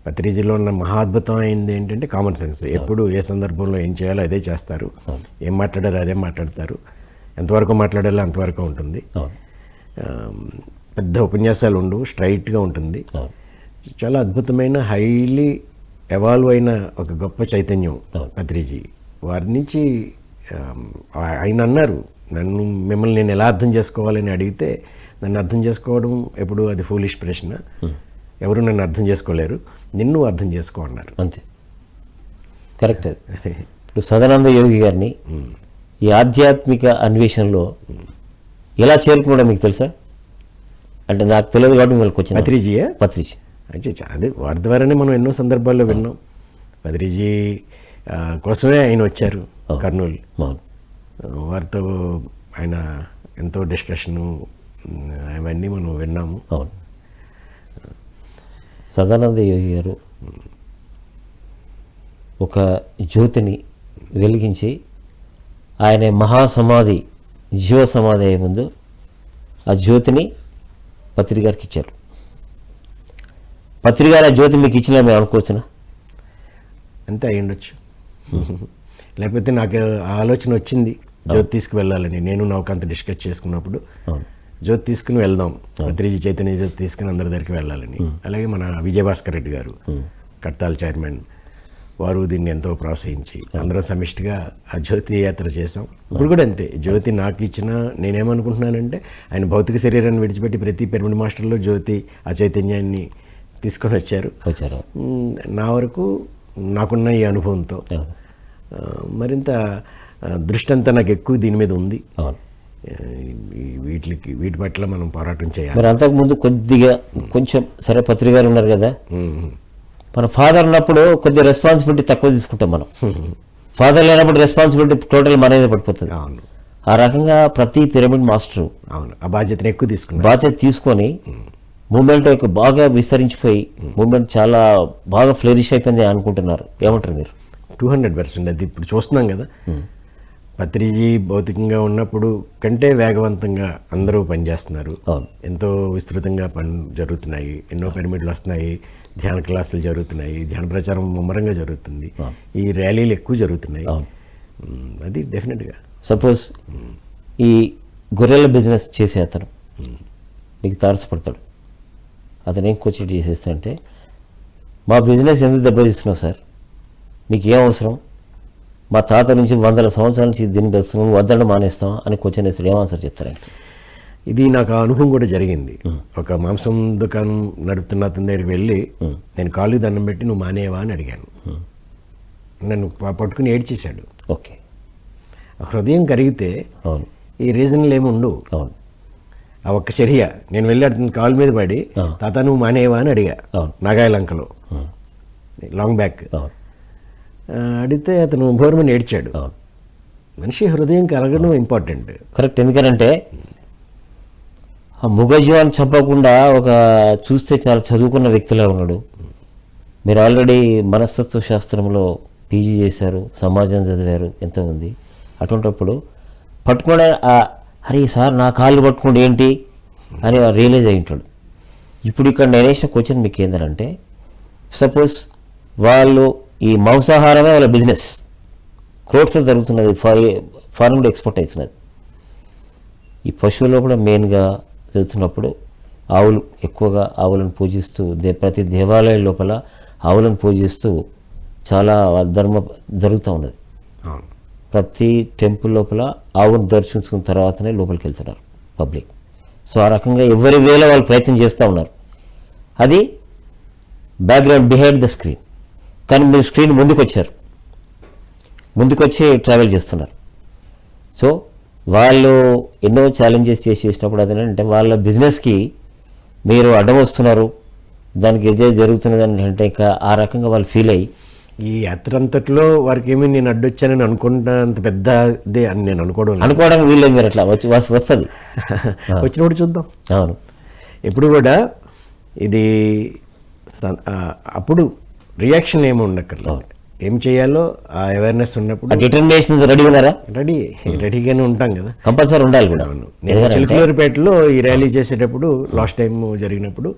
పత్రిజీలో ఉన్న మహాద్భుతం అయింది ఏంటంటే కామన్ సెన్స్. ఎప్పుడు ఏ సందర్భంలో ఏం చేయాలో అదే చేస్తారు, ఏం మాట్లాడారో అదే మాట్లాడతారు, ఎంతవరకు మాట్లాడాలో అంతవరకు ఉంటుంది. పెద్ద ఉపన్యాసాలు ఉండవు, స్ట్రైట్గా ఉంటుంది. చాలా అద్భుతమైన హైలీ ఎవాల్వ్ అయిన ఒక గొప్ప చైతన్యం పత్రిజీ. వారి నుంచి ఆయన అన్నారు, మిమ్మల్ని నేను ఎలా అర్థం చేసుకోవాలని అడిగితే, నన్ను అర్థం చేసుకోవడం ఎప్పుడు అది ఫూలిష్ ప్రశ్న, ఎవరు నన్ను అర్థం చేసుకోలేరు, నిన్ను అర్థం చేసుకో అన్నారు. అంతే, కరెక్ట్. ఇప్పుడు సదానంద యోగి గారిని ఈ ఆధ్యాత్మిక అన్వేషణలో ఎలా చేరుకున్నాడో మీకు తెలుసా? అంటే నాకు తెలియదు కాబట్టి మీకు వచ్చిన పత్రిజీ అదే వారి ద్వారానే మనం ఎన్నో సందర్భాల్లో విన్నాం. పత్రిజీ కోసమే ఆయన వచ్చారు కర్నూలు. వారితో ఆయన ఎంతో డిస్కషను అవన్నీ మనం విన్నాము. అవును. సదానంద యోగి గారు ఒక జ్యోతిని వెలిగించి ఆయన మహాసమాధి, జీవ సమాధి అయ్యే ముందు ఆ జ్యోతిని పత్రికారికి ఇచ్చారు. పత్రికారు ఆ జ్యోతి మీకు ఇచ్చినా మేము అనుకోవచ్చునా? అంతే అయి ఉండొచ్చు. లేకపోతే నాకు ఆలోచన వచ్చింది జ్యోతి తీసుకువెళ్ళాలని. నేను నౌకంత డిస్కస్ చేసుకున్నప్పుడు జ్యోతి తీసుకుని వెళ్దాం, పత్రిజీ చైతన్య జ్యోతి తీసుకుని అందరి దగ్గరికి వెళ్ళాలని. అలాగే మన విజయభాస్కర్ రెడ్డి గారు, కడతాల్ చైర్మన్, వారు దీన్ని ఎంతో ప్రోత్సహించి అందరం సమిష్టిగా ఆ జ్యోతి యాత్ర చేసాం. ఇప్పుడు కూడా అంతే. జ్యోతి నాకు ఇచ్చిన, నేనేమనుకుంటున్నానంటే ఆయన భౌతిక శరీరాన్ని విడిచిపెట్టి ప్రతి పిరమిడ్ మాస్టర్లో జ్యోతి ఆ చైతన్యాన్ని తీసుకొని వచ్చారు. నా వరకు నాకున్న ఈ అనుభవంతో మరింత దృష్టి అంతా నాకు ఎక్కువ దీని మీద ఉంది. వీటి పట్ల మనం పోరాటం చేయాలి. మరి అంతకుముందు కొద్దిగా కొంచెం సరే పత్రికలు ఉన్నారు కదా, మన ఫాదర్ ఉన్నప్పుడు కొద్దిగా రెస్పాన్సిబిలిటీ తక్కువ తీసుకుంటాం మనం. ఫాదర్ లేనప్పుడు రెస్పాన్సిబిలిటీ టోటల్ మనదే పడిపోతుంది. అవును, ఆ రకంగా ప్రతి పిరమిడ్ మాస్టరు అవును, ఆ బాధ్యతను ఎక్కువ తీసుకున్నారు. బాధ్యత తీసుకొని మూమెంట్ బాగా విస్తరించిపోయి మూమెంట్ చాలా బాగా ఫ్లరిష్ అయిపోయింది అనుకుంటున్నారు. ఏమంటారు మీరు? 200%. అది ఇప్పుడు చూస్తున్నాం కదా, పత్రిజీ భౌతికంగా ఉన్నప్పుడు కంటే వేగవంతంగా అందరూ పనిచేస్తున్నారు. అవును, ఎంతో విస్తృతంగా పనులు జరుగుతున్నాయి, ఎన్నో పిరమిడ్లు వస్తున్నాయి, ధ్యాన క్లాసులు జరుగుతున్నాయి, ధ్యాన ప్రచారం ముమ్మరంగా జరుగుతుంది, ఈ ర్యాలీలు ఎక్కువ జరుగుతున్నాయి. అది డెఫినెట్గా. సపోజ్ ఈ గొర్రెల బిజినెస్ చేసే అతను మీకు తారసపడతాడు. అతను ఏం కోచింగ్ చేసేస్తాడంటే, మా బిజినెస్ ఎందుకు దెబ్బతీస్తున్నావు సార్, మీకు ఏం అవసరం, మా తాత నుంచి 100 సంవత్సరాల నుంచి దీన్ని పెడుతున్నాం, వద్దడం మానేస్తాం అని క్వశ్చన్ వేస్తాడు. ఏం ఆన్సర్ చెప్తారంటే? ఇది నాకు ఆ అనుభవం కూడా జరిగింది. ఒక మాంసం దుకాణం నడుపుతున్న అతని దగ్గరికి వెళ్ళి నేను కాలు దండం పెట్టి నువ్వు మానేవా అని అడిగాను. నన్ను పట్టుకుని ఏడ్చేశాడు. ఓకే, హృదయం కరిగితే అవును, ఈ రీజన్లు ఏమి ఉండవు. అవును, ఆ ఒక్క చర్య నేను వెళ్ళి అతని కాలు మీద పడి తాత నువ్వు మానేవా అని అడిగా. నాగాయలంకలో లాంగ్ బ్యాక్ అడిగితే అతను భోర్మని ఏడ్చాడు. మనిషి హృదయం కలగడం ఇంపార్టెంట్. కరెక్ట్. ఎందుకనంటే ఆ మూగజీవాన్ని చంపకుండా ఒక చూస్తే చాలా చదువుకున్న వ్యక్తిలా ఉన్నాడు. మీరు ఆల్రెడీ మనస్తత్వ శాస్త్రంలో పీజీ చేశారు, సమాజం చదివారు, ఎంతో ఉంది. అటువంటిప్పుడు పట్టుకోవడం అరే సార్ నా కాళ్ళు పట్టుకోండి ఏంటి అని రియలైజ్ అయి ఉంటాడు. ఇప్పుడు ఇక్కడ నేను వేసిన క్వశ్చన్ మీకు ఏంటంటే, సపోజ్ వాళ్ళు ఈ మాంసాహారమే వాళ్ళ బిజినెస్, క్రోడ్స్ జరుగుతున్నది, ఫారెన్ కూడా ఎక్స్పోర్ట్ అవుతున్నది. ఈ పశువుల్లో కూడా మెయిన్గా జరుగుతున్నప్పుడు ఆవులు ఎక్కువగా ఆవులను పూజిస్తూ ప్రతి దేవాలయం లోపల ఆవులను పూజిస్తూ చాలా ధర్మ జరుగుతూ ఉన్నది. ప్రతి టెంపుల్ లోపల ఆవును దర్శించుకున్న తర్వాతనే లోపలికి వెళ్తున్నారు పబ్లిక్. సో ఆ రకంగా ఎవరి వేళ వాళ్ళు ప్రయత్నం చేస్తూ ఉన్నారు. అది బ్యాక్గ్రౌండ్ బిహైండ్ ద స్క్రీన్. కానీ మీరు స్క్రీన్ ముందుకొచ్చి ట్రావెల్ చేస్తున్నారు. సో వాళ్ళు ఎన్నో ఛాలెంజెస్ చేసినప్పుడు అదేంటంటే వాళ్ళ బిజినెస్కి మీరు అడ్డం వస్తున్నారు, దానికి ఏదో జరుగుతున్నది అంటే ఇంకా ఆ రకంగా వాళ్ళు ఫీల్ అయ్యి ఈ యాత్ర అంతట్లో వారికి ఏమి నేను అడ్డొచ్చానని అనుకుంటున్నంత పెద్దదే అని నేను అనుకోవడం వీళ్ళేది. మీరు అట్లా వస్తుంది వచ్చినప్పుడు చూద్దాం. అవును, ఎప్పుడు కూడా ఇది అప్పుడు రియాక్షన్ ఏమి ఉండక్కర్లేదు. ఏం చేయాలో ఆ అవేర్నెస్ ఉన్నప్పుడు డిటర్మినేషన్ రెడీ ఉన్నారా? రెడీగానే ఉంటాం కదా, కంపల్సరీ ఉండాలి కూడా. నేను చిలుకలూరిపేటలో ఈ ర్యాలీ చేసేటప్పుడు లాస్ట్ టైం జరిగినప్పుడు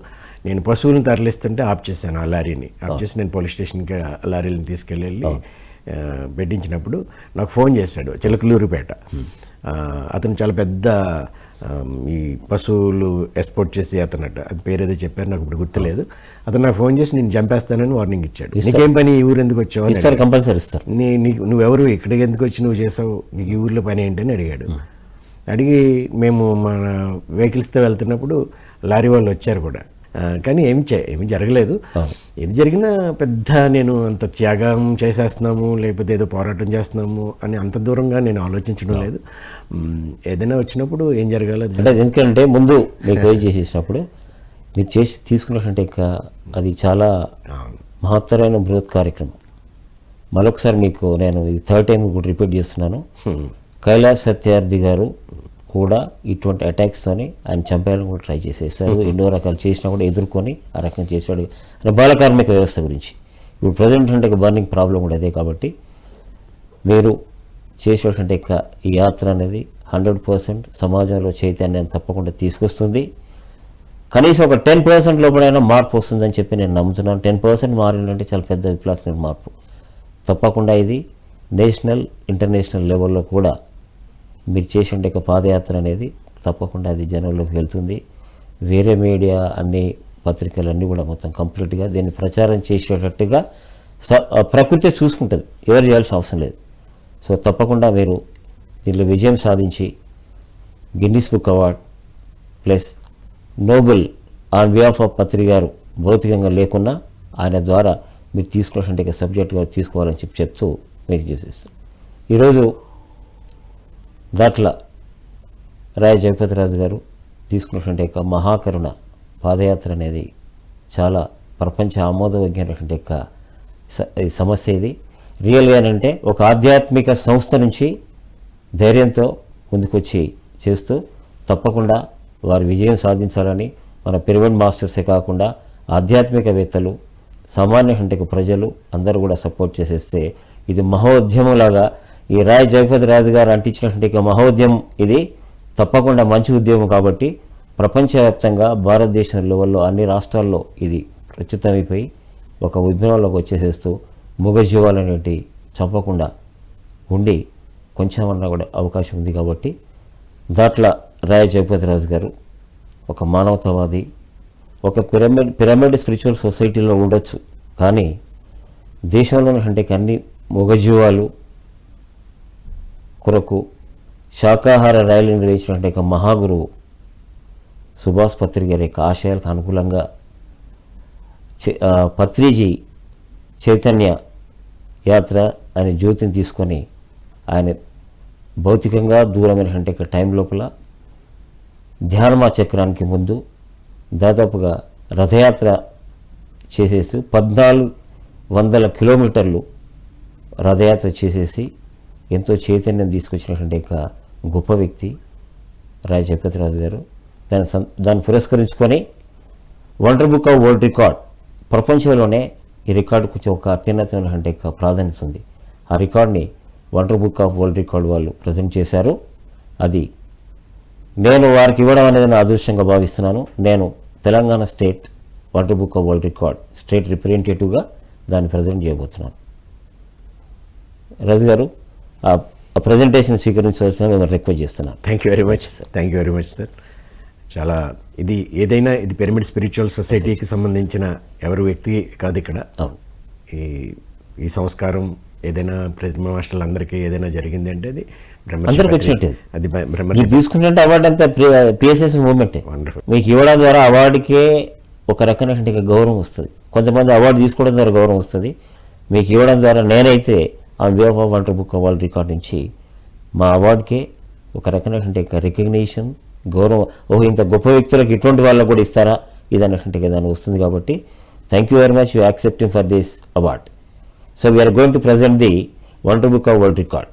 నేను పశువులను తరలిస్తుంటే ఆఫ్ చేశాను. ఆ లారీని ఆఫ్ చేసి నేను పోలీస్ స్టేషన్కి ఆ లారీని తీసుకెళ్ళి పెట్టించినప్పుడు నాకు ఫోన్ చేశాడు చిలకలూరిపేట అతను. చాలా పెద్ద ఈ పశువులు ఎక్స్పోర్ట్ చేసి అతనట, అది పేరు ఏదో చెప్పారు నాకు ఇప్పుడు గుర్తులేదు. అతను నాకు ఫోన్ చేసి నేను చంపేస్తానని వార్నింగ్ ఇచ్చాడు. నీకేం పని, ఈ ఊరు ఎందుకు వచ్చావు? కంపల్సరీ ఇస్తారు. నువ్వెవరు, ఇక్కడికి ఎందుకు వచ్చి నువ్వు చేసావు, నీకు ఈ ఊర్లో పని ఏంటని అడిగాడు. అడిగి మేము మన వెహికల్స్తో వెళ్తున్నప్పుడు లారీ వాళ్ళు వచ్చారు కూడా, కానీ ఏమి జరగలేదు. ఏది జరిగినా పెద్ద నేను అంత త్యాగం చేసేస్తున్నాము లేకపోతే ఏదో పోరాటం చేస్తున్నాము అని అంత దూరంగా నేను ఆలోచించడం లేదు. ఏదైనా వచ్చినప్పుడు ఏం జరగాలో అంటే ఎందుకంటే ముందు మీకు ఏం చేసేసినప్పుడు మీరు చేసి తీసుకున్నట్టే అది చాలా మహత్తరమైన బృహత్ కార్యక్రమం. మరొకసారి మీకు నేను ఇది 3rd టైం కూడా రిపీట్ చేస్తున్నాను. కైలాస్ సత్యార్థి గారు కూడా ఇటువంటి అటాక్స్తోని ఆయన చంపేయాలని కూడా ట్రై చేసేసారు. ఎన్నో రకాలు చేసినా కూడా ఎదుర్కొని ఆ రకంగా చేసాడు. బాల కార్మిక వ్యవస్థ గురించి ఇప్పుడు ప్రజెంట్ అంటే బర్నింగ్ ప్రాబ్లం కూడా అదే. కాబట్టి మీరు చేసేటువంటి ఈ యాత్ర అనేది 100% సమాజంలో చైతన్యాన్ని తప్పకుండా తీసుకొస్తుంది. కనీసం ఒక 10% లోపలైనా మార్పు వస్తుందని చెప్పి నేను నమ్ముతున్నాను. 10% మారిందంటే చాలా పెద్ద విప్లవాత్మక మార్పు. తప్పకుండా ఇది నేషనల్ ఇంటర్నేషనల్ లెవెల్లో కూడా మీరు చేసే పాదయాత్ర అనేది తప్పకుండా అది జనంలోకి వెళ్తుంది. వేరే మీడియా అన్ని పత్రికలు అన్నీ కూడా మొత్తం కంప్లీట్గా దీన్ని ప్రచారం చేసేటట్టుగా ప్రకృతి చూసుకుంటుంది, ఎవరు చేయాల్సిన అవసరం లేదు. సో తప్పకుండా మీరు దీనిలో విజయం సాధించి Guinness book award plus Nobel on behalf of Patri గారు భౌతికంగా లేకున్నా ఆయన ద్వారా మీరు తీసుకున్నటువంటి సబ్జెక్టుగా తీసుకోవాలని చెప్తూ మీకు చేసేస్తాను. ఈరోజు దాట్ల రాయ జగపతిరాజు గారు తీసుకున్నటువంటి యొక్క మహాకరుణ పాదయాత్ర అనేది చాలా ప్రపంచ ఆమోదయోగ్యమైనటువంటి యొక్క ఈ సమస్య ఇది. రియల్గా ఏంటంటే ఒక ఆధ్యాత్మిక సంస్థ నుంచి ధైర్యంతో ముందుకొచ్చి చేస్తూ తప్పకుండా వారి విజయం సాధించాలని మన పిరమిడ్ మాస్టర్సే కాకుండా ఆధ్యాత్మికవేత్తలు, సామాన్య ప్రజలు అందరూ కూడా సపోర్ట్ చేసేస్తే ఇది మహోద్యమంలాగా ఈ రాయ జగపతిరాజు గారు అంటించినటువంటి మహోద్యమం ఇది తప్పకుండా మంచి ఉద్యమం. కాబట్టి ప్రపంచవ్యాప్తంగా భారతదేశం లెవెల్లో అన్ని రాష్ట్రాల్లో ఇది ప్రచురితమైపోయి ఒక ఉద్యమంలోకి వచ్చేసేస్తూ మూగజీవాలు అనేటి చంపకుండా ఉండి కొంచెమన్నా కూడా అవకాశం ఉంది. కాబట్టి దాంట్లో రాయ జగపతిరాజు గారు ఒక మానవతావాది, ఒక పిరమిడ్ స్పిరిచువల్ సొసైటీలో ఉండొచ్చు, కానీ దేశంలో ఉన్నటువంటి అన్ని మూగజీవాలు కొరకు శాకాహార ర్యాలీ నిర్వహించినటువంటి ఒక మహాగురువు సుభాష్ పత్రి గారి యొక్క ఆశయాలకు అనుకూలంగా పత్రిజీ చైతన్య యాత్ర అనే జ్యోతిని తీసుకొని ఆయన భౌతికంగా దూరమైనటువంటి టైం లోపల ధ్యానమా చక్రానికి ముందు దాదాపుగా రథయాత్ర చేసేసి 1400 కిలోమీటర్లు రథయాత్ర చేసేసి ఎంతో చైతన్యం తీసుకొచ్చినటువంటి ఒక గొప్ప వ్యక్తి రాయ జగపతిరాజు గారు. దాన్ని పురస్కరించుకొని wonder book of world record ప్రపంచంలోనే ఈ రికార్డుకు కొంచెం ఒక అత్యున్నతమైనటువంటి ప్రాధాన్యత ఉంది. ఆ రికార్డ్ని wonder book of world record వాళ్ళు ప్రజెంట్ చేశారు. అది నేను వారికి ఇవ్వడం అనేది నా అదృష్టంగా భావిస్తున్నాను. నేను Telangana state wonder book of world record state రిప్రజెంటేటివ్గా దాన్ని ప్రజెంట్ చేయబోతున్నాను. రాజు గారు ఆ ప్రజెంటేషన్ స్వీకరించవలసిన మేము రిక్వెస్ట్ చేస్తున్నాను. Thank you very much sir. చాలా ఇది ఏదైనా ఇది పిరమిడ్ స్పిరిచువల్ సొసైటీకి సంబంధించిన ఎవరి వ్యక్తి కాదు ఇక్కడ. ఈ సంస్కారం ఏదైనా ప్రతిమ మాస్టర్లు అందరికీ ఏదైనా జరిగింది అంటే అది అందరికి వచ్చినట్టే. అది తీసుకున్నట్టు అవార్డు అంతా పిఎస్ఎస్ మూవ్మెంటే. మీకు ఇవ్వడం ద్వారా అవార్డుకే ఒక రకమైనటువంటి గౌరవం వస్తుంది. కొంతమంది అవార్డు తీసుకోవడం ద్వారా గౌరవం వస్తుంది. మీకు ఇవ్వడం ద్వారా నేనైతే on behalf of wonder book of world record నుంచి మా అవార్డుకే ఒక రకమైనటువంటి రికగ్నిషన్, గౌరవం. ఇంత గొప్ప వ్యక్తులకు ఇటువంటి వాళ్ళకు కూడా ఇస్తారా ఇది అన్నటువంటి దాన్ని వస్తుంది. కాబట్టి thank you very much you accepting for this award. So we are going to present the wonder book of world record.